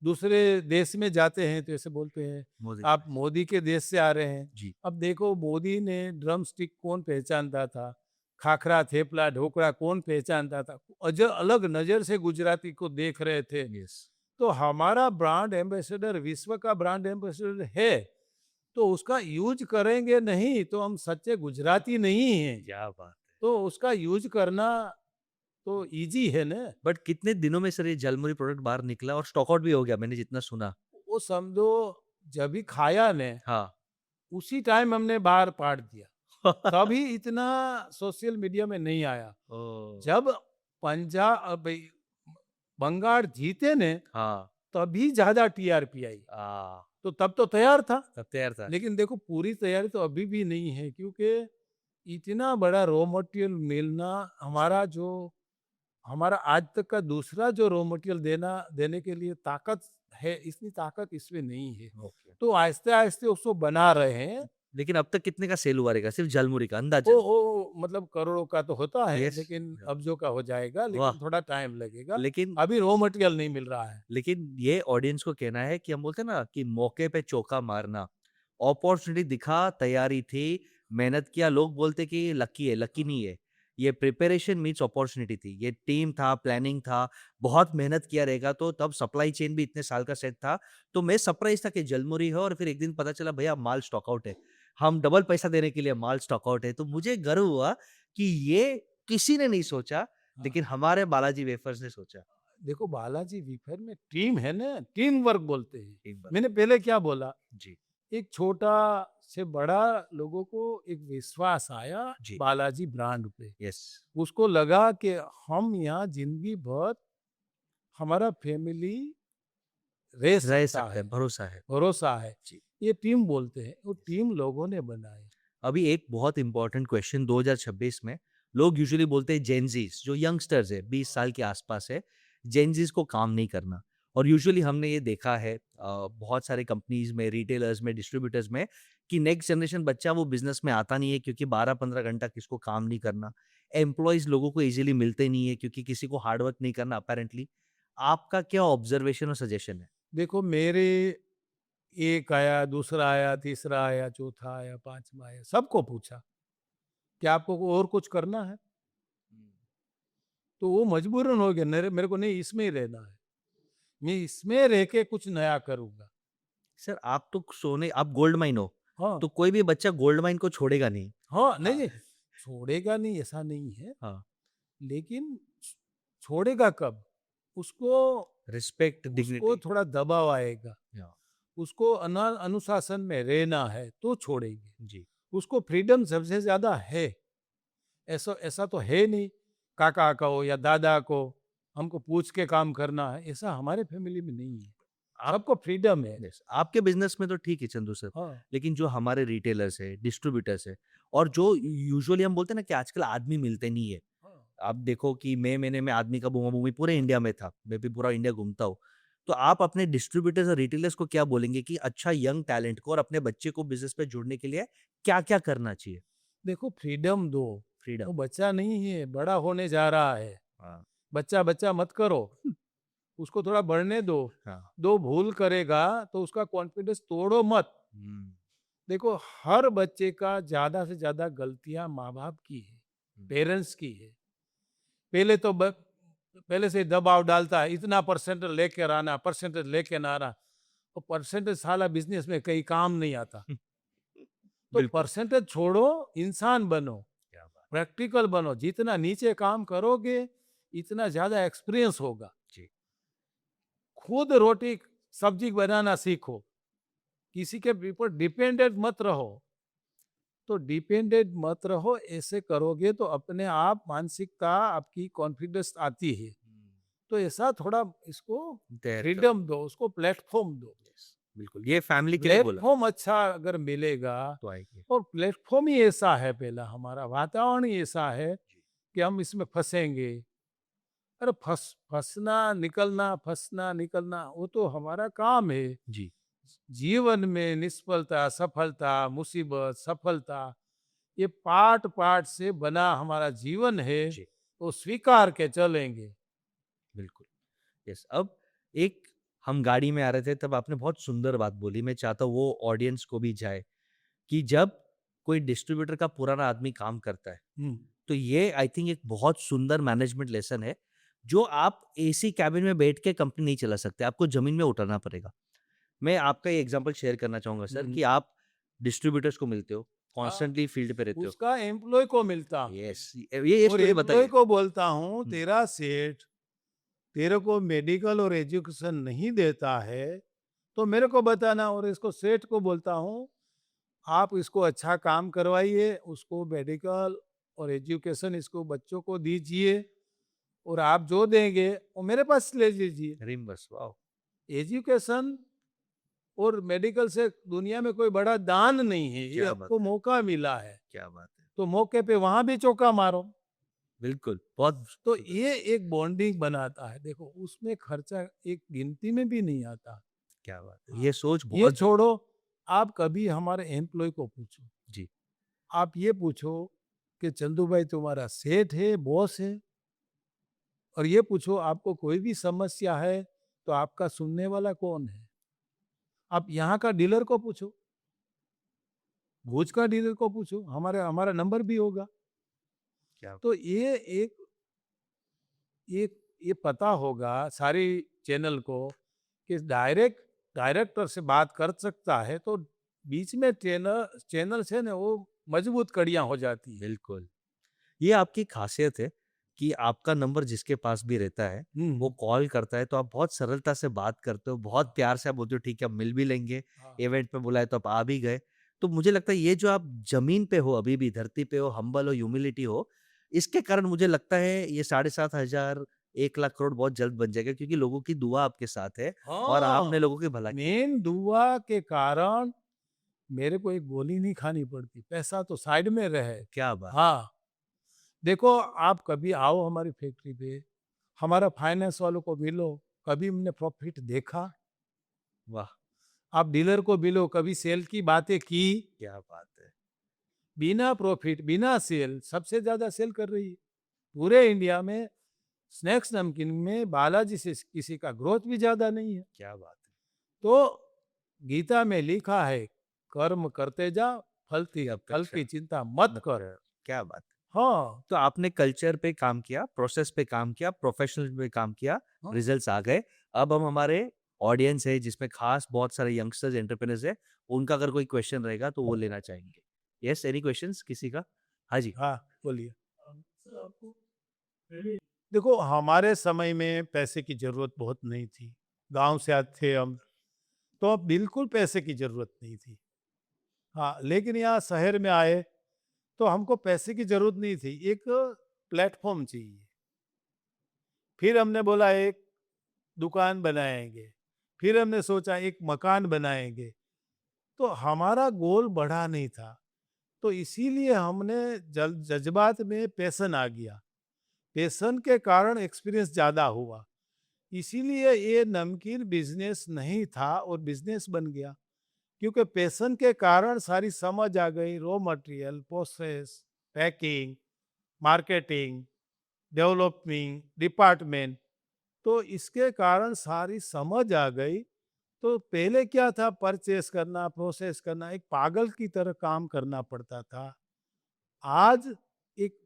दूसरे देश में जाते हैं तो ऐसे बोलते हैं मोदी आप मोदी के देश से आ रहे हैं। जी, अब देखो, मोदी ने ड्रम स्टिक कौन पहचानता था, खाखरा थेपला ढोकड़ा कौन पहचानता था, अलग नज़र से गुजराती को देख रहे थे। यस। तो हमारा ब्रांड एम्बेसडर विश्व का ब्रांड एम्बेसडर है, तो उसका यूज करेंगे नहीं तो हम सच्चे गुजराती नहीं हैं। क्या बात है! तो उसका यूज करना तो इजी है ना। बट कितने दिनों में सर ये जलमुरी प्रोडक्ट बाहर निकला और स्टॉक आउट भी हो गया, मैंने जितना सुना। वो समझो, जब भी खाया ने हाँ। उसी टाइम हमने बाहर पाड़ दिया। तभी इतना सोशल मीडिया में नहीं आया। ओह! जब पंजाब बंगाल जीते ने, हाँ। तभी ज्यादा टीआरपी आई। आ, तो तब तो तैयार था। तब तैयार था। लेकिन देखो, पूरी तैयारी तो अभी भी नहीं है, क्योंकि इतना बड़ा रॉ मटेरियल मिलना, हमारा आज तक का दूसरा जो रॉ मटेरियल देने के लिए ताकत है, इतनी ताकत इसमें नहीं है। ओके। तो आहिस्ते आहिस्ते उसको बना रहे हैं। लेकिन अब तक कितने का सेल हुआ रहेगा? सिर्फ जलमुरी का वो अंदाज़न? वो मतलब करोड़ों का तो होता है, यस। लेकिन अब्जों का हो जाएगा, वाह! लेकिन थोड़ा टाइम लगेगा। लेकिन अभी रॉ मटेरियल नहीं मिल रहा है। लेकिन ये ऑडियंस को कहना है कि हम बोलते हैं ना कि मौके पे चौका मारना, अपॉर्चुनिटी दिखा, तैयारी थी, मेहनत किया, लोग बोलते कि ये लकी है, लकी नहीं है। ये प्रिपरेशन मीन्स अपॉर्चुनिटी थी। ये टीम था, प्लानिंग था, बहुत मेहनत किया रहेगा तो तब सप्लाई चेन भी इतने साल का सेट था। तो मैं सरप्राइज़ था कि जलमुरी है और फिर एक दिन पता चला भैया माल स्टॉक आउट है। हम डबल पैसा देने के लिए माल स्टॉक आउट है। तो मुझे गर्व हुआ कि ये किसी ने नहीं सोचा, हाँ, लेकिन हमारे बालाजी वेफर्स ने सोचा। देखो, बालाजी वीफर में टीम है ना, टीम वर्क बोलते हैं। Team work. मैंने पहले क्या बोला, जी, एक छोटा से बड़ा लोगों को एक विश्वास आया जी। बालाजी ब्रांड पे। यस। उसको लगा कि हम यहाँ जिंदगी भर, हमारा फैमिली रह रह सकता सकते है, हैं, भरोसा है। भरोसा है। जी। ये टीम बोलते हैं, वो टीम लोगों ने बनाई। अभी एक बहुत इम्पोर्टेंट क्वेश्चन 2026 में लोग यूजुअली बोलते हैं जेनज़ीज़ जो यंगस्टर्स है 20 साल के आसपास है, जेनज़ीज़ को काम नहीं करना। और यूजुअली हमने ये देखा है बहुत सारे कंपनीज़ में, रिटेलर्स में, डिस्ट्रीब्यूटर्स में कि नेक्स्ट जनरेशन बच्चा वो बिज़नेस में आता नहीं है क्योंकि 12-15 घंटा किसको काम नहीं करना। एम्प्लॉइज़ लोगों को ईज़िली मिलते नहीं है क्योंकि किसी को हार्ड वर्क नहीं करना अपैरेंटली। आपका क्या ऑब्जर्वेशन और सजेशन है? देखो, मेरे एक आया, दूसरा आया, तीसरा आया, चौथा आया, पांचवा आया, सबको पूछा कि आपको और कुछ करना है? तो वो मजबूरन हो गया, मेरे मेरे को नहीं, इसमें ही रहना है, मैं इसमें रह के कुछ नया करूंगा। सर आप तो सोने आप गोल्ड माइन हो, हाँ, तो कोई भी बच्चा गोल्ड माइन को छोड़ेगा नहीं। हाँ, नहीं नहीं, छोड़ेगा नहीं ऐसा नहीं है, हाँ, लेकिन छोड़ेगा कब? उसको रिस्पेक्ट, उसको डिग्निटी। थोड़ा दबाव आएगा। या उसको अनुशासन में रहना है तो छोड़ेंगे। जी। उसको फ्रीडम सबसे ज्यादा है, ऐसा ऐसा तो है नहीं काका को या दादा को हमको पूछ के काम करना है, ऐसा हमारे फैमिली में नहीं है। आप सबको फ्रीडम है। यस, आपके बिज़नेस में तो ठीक है चंदू सर, हाँ लेकिन जो हमारे रिटेलर्स हैं, डिस्ट्रीब्यूटर्स हैं और जो यूजुअली हम बोलते हैं ना कि आजकल आदमी मिलते नहीं है। हाँ। आप देखो कि मई महीने में आदमी का बूमा-बूमी पूरे इंडिया में था। मैं भी पूरा इंडिया घूमता हूँ। तो आप अपने डिस्ट्रीब्यूटर्स और रिटेलर्स को क्या बोलेंगे कि अच्छा यंग टैलेंट को और अपने बच्चे को बिज़नेस पे जुड़ने के लिए क्या-क्या करना चाहिए? देखो फ्रीडम दो, फ्रीडम। वो बच्चा नहीं है, बड़ा होने जा रहा है। हाँ, बच्चा बच्चा मत करो, उसको थोड़ा बढ़ने दो। हाँ। दो भूल करेगा तो उसका कॉन्फिडेंस तोड़ो मत। हुँ, देखो हर बच्चे का ज्यादा से ज्यादा गलतियां माँ बाप की है, हुँ। पेरेंट्स की है। पहले तो पहले से दबाव डालता है, इतना परसेंटेज लेकर आना, परसेंटेज लेकर ना आना। तो परसेंटेज साला बिजनेस में कहीं काम नहीं आता। तो बिल्कुल। परसेंटेज छोड़ो, इंसान बनो, क्या बात! प्रैक्टिकल बनो। जितना नीचे काम करोगे इतना ज्यादा एक्सपीरियंस होगा। जी, खुद रोटी सब्जी बनाना सीखो, किसी के ऊपर डिपेंडेंट मत रहो। तो डिपेंडेंट मत रहो, ऐसे करोगे तो अपने आप मानसिकता आपकी कॉन्फिडेंस आती है। हुँ। तो ऐसा थोड़ा इसको तैयार करो। फ्रीडम दो, उसको प्लेटफॉर्म दो। यस, बिल्कुल, ये फैमिली के लिए बोला प्लेटफॉर्म अच्छा अगर मिलेगा, तो आएगी। और प्लेटफॉर्म ही ऐसा है, पहला हमारा वातावरण ही ऐसा है जी, कि हम इसमें फंसेंगे। अरे फंसना निकलना वो तो हमारा काम है। जी, जीवन में निष्फलता, सफलता, मुसीबत, सफलता, ये पार्ट पार्ट से बना हमारा जीवन है। जी, तो स्वीकार के चलेंगे। बिल्कुल। यस, अब एक हम गाड़ी में आ रहे थे तब आपने बहुत सुंदर बात बोली, मैं चाहता हूँ वो ऑडियंस को भी जाए कि जब कोई डिस्ट्रीब्यूटर का पुराना आदमी काम करता है, हम्म। तो ये आई थिंक एक बहुत सुंदर मैनेजमेंट लेसन है, जो आप एसी केबिन में बैठ के कंपनी नहीं चला सकते, आपको ज़मीन में उतरना पड़ेगा। मैं आपका ये एग्ज़ाम्पल शेयर करना चाहूँगा सर हम्म। कि आप डिस्ट्रीब्यूटर्स को मिलते हो, हाँ, कॉन्स्टेंटली फील्ड पे रहते हो। उसका एम्प्लॉय को मिलता हूँ यस, ये और स्टोरी एम्प्लॉय बताइए। को बोलता हूँ, हुँ, तेरा सेठ तेरे को मेडिकल और एजुकेशन नहीं देता है तो मेरे को बताना। और इसको सेठ को बोलता हूँ, आप इसको अच्छा काम करवाइए, उसको मेडिकल और एजुकेशन इसको बच्चों को दीजिए, और आप जो देंगे वो मेरे पास ले लीजिए। रिम्बस, वॉव! एजुकेशन और मेडिकल से दुनिया में कोई बड़ा दान नहीं है, ये क्या बात आपको है, मौका मिला है। क्या बात है। तो मौके पे वहां भी चौका मारो। बिल्कुल, बहुत तो सुंदर, ये एक बॉन्डिंग बनाता है। देखो उसमें खर्चा एक गिनती में भी नहीं आता। क्या बात है। हाँ, ये सोच ये बहुत छोड़ो, आप कभी हमारे एम्प्लॉय को पूछो, जी, आप ये पूछो कि चंदू भाई तुम्हारा सेठ है, बॉस है, और ये पूछो आपको कोई भी समस्या है तो आपका सुनने वाला कौन है। आप यहाँ का डीलर को पूछो, भुज का डीलर को पूछो, हमारे हमारा नंबर भी होगा। क्या तो ये ये पता होगा सारी चैनल को कि डायरेक्टर से बात कर सकता है, तो बीच में चैनल चैनल से ना वो मजबूत कड़ियां हो जाती है। बिल्कुल। ये आपकी खासियत है कि आपका नंबर जिसके पास भी रहता है, वो हम्म। कॉल करता है तो आप बहुत सरलता से बात करते हो, बहुत प्यार से आप बोलते हो ठीक है, अब मिल भी लेंगे, हाँ। इवेंट में बुलाए तो आप आ भी गए। तो मुझे लगता है ये जो आप ज़मीन पे हो अभी भी, धरती पे हो, हम्बल हो, ह्यूमिलिटी हो, इसके कारण मुझे लगता है ये 7,500 1 लाख करोड़ बहुत जल्द बन जाएगा क्योंकि लोगों की दुआ आपके साथ है और आपने हाँ, लोगों की भला की है। मेन दुआ के कारण मेरे को एक गोली नहीं खानी पड़ती, पैसा तो साइड में रहे। क्या बात! हाँ, देखो आप कभी आओ हमारी फैक्ट्री पे, हमारा फाइनेंस वालों को मिलो, कभी हमने प्रॉफिट देखा? वाह! आप डीलर को मिलो, कभी सेल की बातें की? क्या बात है! बिना प्रॉफिट, बिना सेल, सबसे ज्यादा सेल कर रही है पूरे इंडिया में। स्नैक्स नमकीन में बालाजी से किसी का ग्रोथ भी ज्यादा नहीं है। क्या बात है! तो गीता में लिखा है, कर्म करते जा, की फल अपेक्षा की चिंता मत मत कर। कर। क्या बात है! हाँ। तो आपने कल्चर पे काम किया, प्रोसेस पे काम किया, प्रोफेशनल पे काम किया, हाँ। रिजल्ट्स आ गए। अब हम हमारे ऑडियंस है जिसमें खास बहुत सारे यंगस्टर्स, एंटरप्रेन्योर्स है, उनका अगर कोई क्वेश्चन रहेगा तो वो लेना चाहेंगे। यस, एनी क्वेश्चन्स किसी का? हाँ जी। हाँ, बोलिए। देखो हमारे समय में पैसे की जरूरत बहुत नहीं थी, गांव से आते थे हम, तो अब बिल्कुल पैसे की जरूरत नहीं थी। हाँ, लेकिन यहाँ शहर में आए तो हमको पैसे की जरूरत नहीं थी, एक प्लेटफॉर्म चाहिए। फिर हमने बोला एक दुकान बनाएंगे, फिर हमने सोचा एक मकान बनाएंगे। तो हमारा गोल बढ़ा नहीं था, तो इसीलिए हमने जज्बात में पैशन आ गया। पैशन के कारण एक्सपीरियंस ज्यादा हुआ, इसीलिए ये नमकीन बिजनेस नहीं था और बिजनेस बन गया। क्योंकि पैशन के कारण सारी समझ आ गई, raw material, process, packing, marketing, developing department, तो इसके कारण सारी समझ आ गई। तो पहले क्या था, परचेस करना, प्रोसेस करना, एक पागल की तरह काम करना पड़ता था। आज एक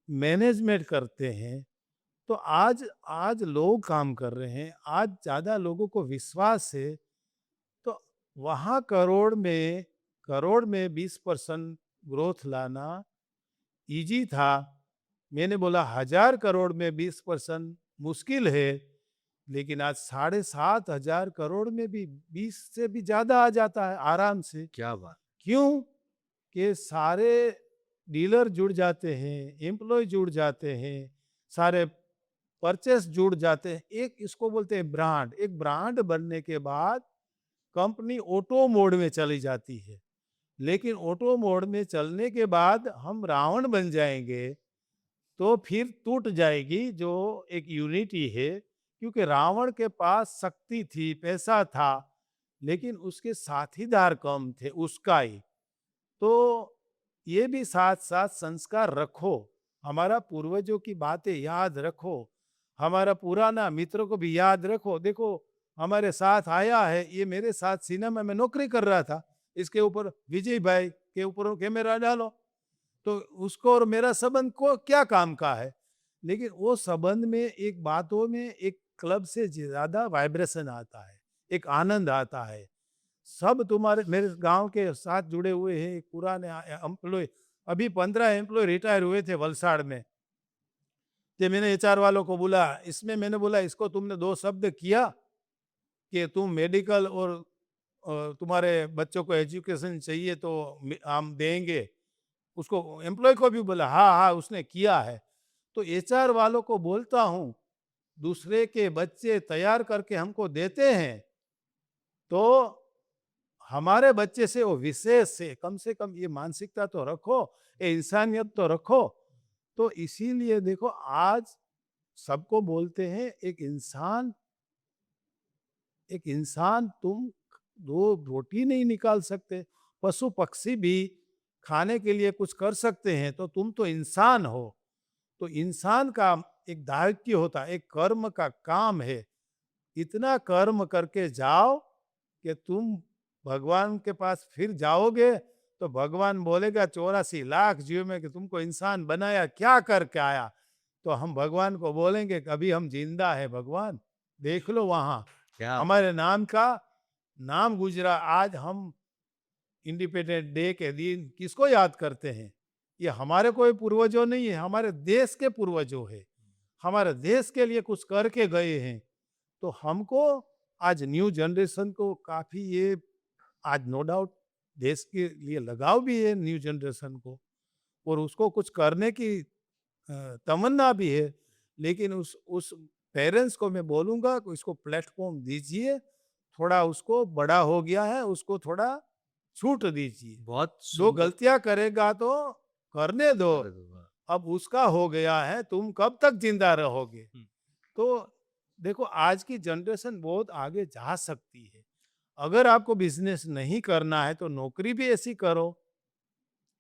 मैनेजमेंट करते हैं, तो आज आज लोग काम कर रहे हैं, आज ज्यादा लोगों को विश्वास है। तो वहाँ करोड़ में 20% ग्रोथ लाना इजी था। मैंने बोला 1000 करोड़ में 20% मुश्किल है, लेकिन आज 7,500 करोड़ में भी 20 से भी ज्यादा आ जाता है आराम से। क्या बात! क्यों? कि सारे डीलर जुड़ जाते हैं, एम्प्लॉय जुड़ जाते हैं, सारे परचेस जुड़ जाते हैं, एक इसको बोलते हैं ब्रांड। एक ब्रांड बनने के बाद कंपनी ऑटो मोड में चली जाती है। लेकिन ऑटो मोड में चलने के बाद हम रावण बन जाएंगे तो फिर टूट जाएगी जो एक यूनिटी है। क्योंकि रावण के पास शक्ति थी, पैसा था, लेकिन उसके साथीदार कम थे उसका ही। तो ये भी साथ साथ संस्कार रखो, हमारा पूर्वजों की बातें याद रखो, हमारा पुराना मित्रों को भी याद रखो। देखो हमारे साथ आया है, ये मेरे साथ सिनेमा में नौकरी कर रहा था, इसके ऊपर विजय भाई के ऊपर कैमरा डालो, तो उसको और मेरा संबंध को क्या काम का है। लेकिन वो संबंध में एक बातों में एक क्लब से ज्यादा वाइब्रेशन आता है, एक आनंद आता है। सब तुम्हारे मेरे गांव के साथ जुड़े हुए हैं, एक पुराने एम्प्लॉय, अभी 15 एम्प्लॉय रिटायर हुए थे वलसाड़ में। तो मैंने एचआर वालों को बोला, इसमें मैंने बोला इसको तुमने 2 शब्द किया कि तुम मेडिकल और तुम्हारे बच्चों को एजुकेशन चाहिए तो हम देंगे। उसको एम्प्लॉय को भी बोला, हाँ हाँ उसने किया है। तो एचआर वालों को बोलता हूँ, दूसरे के बच्चे तैयार करके हमको देते हैं तो हमारे बच्चे से वो विशेष से कम ये मानसिकता तो रखो, ये इंसानियत तो रखो। तो इसीलिए देखो आज सबको बोलते हैं एक इंसान तुम 2 रोटी नहीं निकाल सकते, पशु पक्षी भी खाने के लिए कुछ कर सकते हैं, तो तुम तो इंसान हो। तो इंसान का एक दायित्व होता है, एक कर्म का काम है। इतना कर्म करके जाओ कि तुम भगवान के पास फिर जाओगे तो भगवान बोलेगा 84 लाख जीव में कि तुमको इंसान बनाया क्या करके आया। तो हम भगवान को बोलेंगे कभी हम जिंदा है भगवान, देख लो वहां क्या हमारे नाम का नाम गुजरा। आज हम इंडिपेंडेंट डे के दिन किसको याद करते हैं? ये हमारे कोई पूर्वजों नहीं है, हमारे देश के पूर्वजों है, हमारे देश के लिए कुछ करके गए हैं। तो हमको आज न्यू जनरेशन को काफी ये आज नो डाउट देश के लिए लगाव भी है न्यू जनरेशन को, और उसको कुछ करने की तमन्ना भी है। लेकिन उस पेरेंट्स को मैं बोलूंगा कि इसको प्लेटफॉर्म दीजिए, थोड़ा उसको बड़ा हो गया है उसको थोड़ा छूट दीजिए। बहुत दो सुंदर। गलतियां करेगा तो करने दो, अरे वाह! अब उसका हो गया है, तुम कब तक जिंदा रहोगे? हुँ। तो देखो आज की जनरेशन बहुत आगे जा सकती है। अगर आपको बिजनेस नहीं करना है तो नौकरी भी ऐसी करो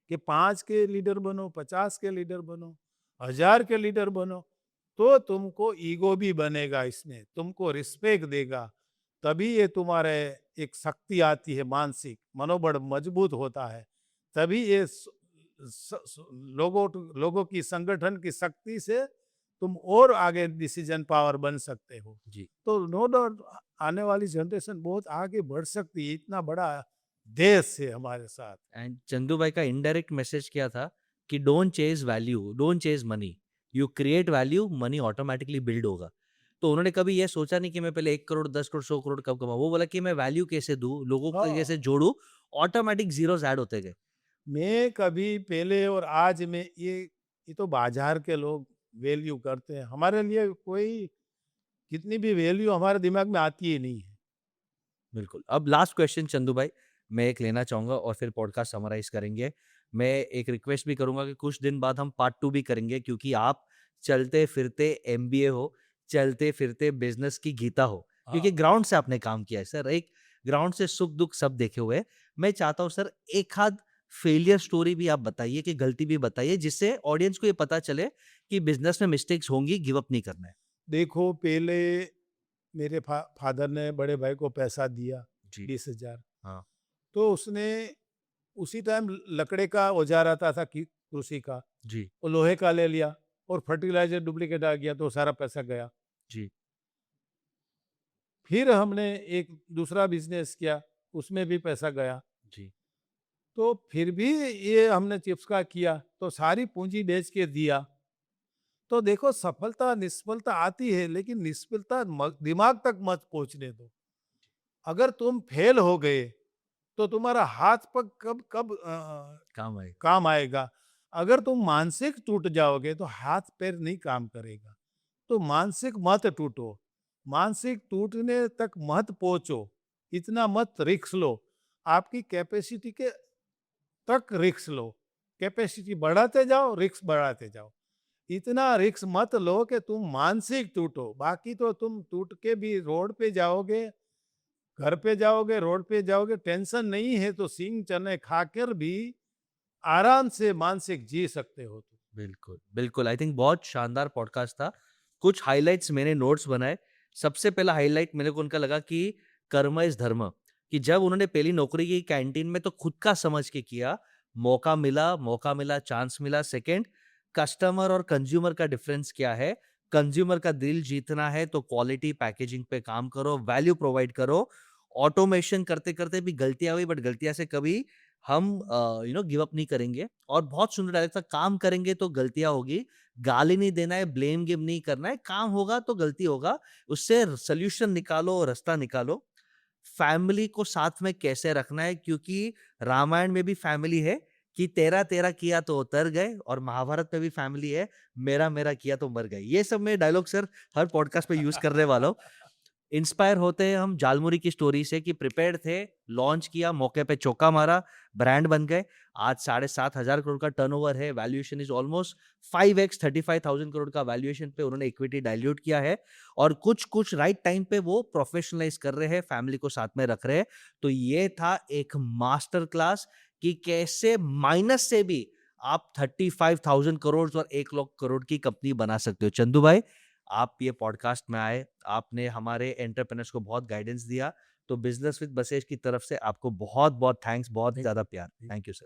कि 5 के लीडर बनो, 50 के लीडर बनो, 1000 के लीडर बनो, तो तुमको ईगो भी बनेगा, इसमें तुमको रिस्पेक्ट देगा। तभी ये तुम्हारे एक शक्ति आती है, मानसिक मनोबल मजबूत होता है। तभी ये लोगों की संगठन की शक्ति से तुम और आगे डिसीजन पावर बन सकते हो। जी। तो नो डाउट आने वाली जनरेशन बहुत आगे बढ़ सकती है, इतना बड़ा देश है हमारे साथ। एंड चंदू भाई का इनडायरेक्ट मैसेज क्या था कि don't chase value, don't chase money, you create value, money automatically build होगा। तो उन्होंने कभी ये सोचा नहीं कि मैं पहले 1 करोड़, 10 करोड़, 100 करोड़ कब कमाऊँ। वो बोला कि मैं वैल्यू कैसे दूँ, लोगों को हाँ, कैसे जोड़ूँ, ऑटोमैटिक ज़ीरोज़ ऐड होते गए। मैं कभी पहले और आज में ये तो बाजार के लोग वैल्यू करते हैं, हमारे लिए कोई कितनी भी वैल्यू हमारे दिमाग में आती ही नहीं है। बिल्कुल। अब लास्ट क्वेश्चन चंदू भाई, मैं एक लेना चाहूँगा और फिर पॉडकास्ट समराइज़ करेंगे। मैं एक रिक्वेस्ट भी करूँगा कि कुछ दिन बाद हम पार्ट 2 भी करेंगे, क्योंकि आप चलते-फिरते एमबीए हो, चलते-फिरते बिज़नेस की गीता हो, क्योंकि हाँ, ग्राउंड से आपने काम किया है सर। एक ग्राउंड से सुख-दुःख सब देखे हुए हैं। मैं चाहता हूँ सर, एक आध फेलियर स्टोरी भी आप बताइए, कि गलती भी बताइए, जिससे ऑडियंस को ये पता चले कि बिज़नेस में मिस्टेक्स होंगी, गिव अप नहीं करना है। देखो पहले मेरे फादर ने बड़े भाई को पैसा दिया जी। 20,000, हाँ। तो उसने उसी टाइम लकड़े का औजार आता था कि कृषि का, जी, वो लोहे का ले लिया और फर्टिलाइजर डुप्लीकेट आ गया तो सारा पैसा गया। जी, फिर हमने एक दूसरा बिजनेस किया, उसमें भी पैसा गया। जी। तो फिर भी ये हमने चिप्स का किया तो सारी पूंजी बेच के दिया। तो देखो सफलता निष्फलता आती है, लेकिन निष्फलता दिमाग तक मत पहुंचने दो। अगर तुम फेल हो गए तो तुम्हारा हाथ पग कब कब काम आए। काम आएगा। अगर तुम मानसिक टूट जाओगे तो हाथ पैर नहीं काम करेगा। तो मानसिक मत टूटो, मानसिक टूटने तक मत पहुंचो, इतना मत रिक्स लो। आपकी कैपेसिटी के तक रिक्स लो, कैपेसिटी बढ़ाते जाओ, रिक्स बढ़ाते जाओ। इतना रिक्स मत लो कि तुम मानसिक टूटो, बाकी तो तुम टूट के भी रोड पे जाओगे, घर पे जाओगे, रोड पे जाओगे, टेंशन नहीं है तो सिंग चने खाकर भी आराम से मानसिक जी सकते हो तुम। बिल्कुल, बिल्कुल। आई थिंक बहुत शानदार पॉडकास्ट था। कुछ हाइलाइट्स मैंने नोट्स बनाए। सबसे पहला हाइलाइट मेरे को उनका लगा कि कर्म इज़ धर्म, कि जब उन्होंने पहली नौकरी की कैंटीन में तो खुद का समझ के किया, मौका मिला, चांस मिला। सेकंड, कस्टमर और कंज्यूमर का डिफरेंस क्या है? कंज्यूमर का दिल जीतना है तो क्वालिटी पैकेजिंग पे काम करो, वैल्यू प्रोवाइड करो। ऑटोमेशन करते-करते भी गलतियाँ हुई, बट गलतियाँ से कभी हम गिव अप नहीं करेंगे। और बहुत सुंदर डायलॉग था, काम करेंगे तो गलतियाँ होगी, गाली नहीं देना है, ब्लेम गेम नहीं करना है, काम होगा तो गलती होगा, उससे सॉल्यूशन निकालो, रास्ता निकालो। फैमिली को साथ में कैसे रखना है, क्योंकि रामायण में भी फैमिली है कि तेरा तेरा किया तो उतर गए, और महाभारत में भी फैमिली है, मेरा मेरा किया तो मर गए। ये सब मैं डायलॉग सर हर पॉडकास्ट पे यूज करने वाला हूँ। इंस्पायर होते हैं हम झालमुरी की स्टोरी से, कि प्रिपेयर्ड थे, लॉन्च किया, मौके पे चौका मारा, ब्रांड बन गए। आज 7,500 करोड़ का टर्नओवर है, valuation is almost 5x, 35,000 crore का वैल्यूएशन पे उन्होंने इक्विटी डाइल्यूट किया है, और कुछ कुछ राइट टाइम पे वो प्रोफेशनलाइज कर रहे हैं, फैमिली को साथ में रख रहे हैं। तो ये था एक मास्टर क्लास, कि कैसे माइनस से भी आप 35,000 करोड़ और 1 लाख करोड़ की कंपनी बना सकते हो। चंदू भाई, आप ये पॉडकास्ट में आए, आपने हमारे एंटरप्रेन्योर्स को बहुत गाइडेंस दिया। तो बिज़नेस विद बसेज की तरफ से आपको बहुत-बहुत थैंक्स, बहुत थैंक ज़्यादा प्यार। यू। Thank you sir.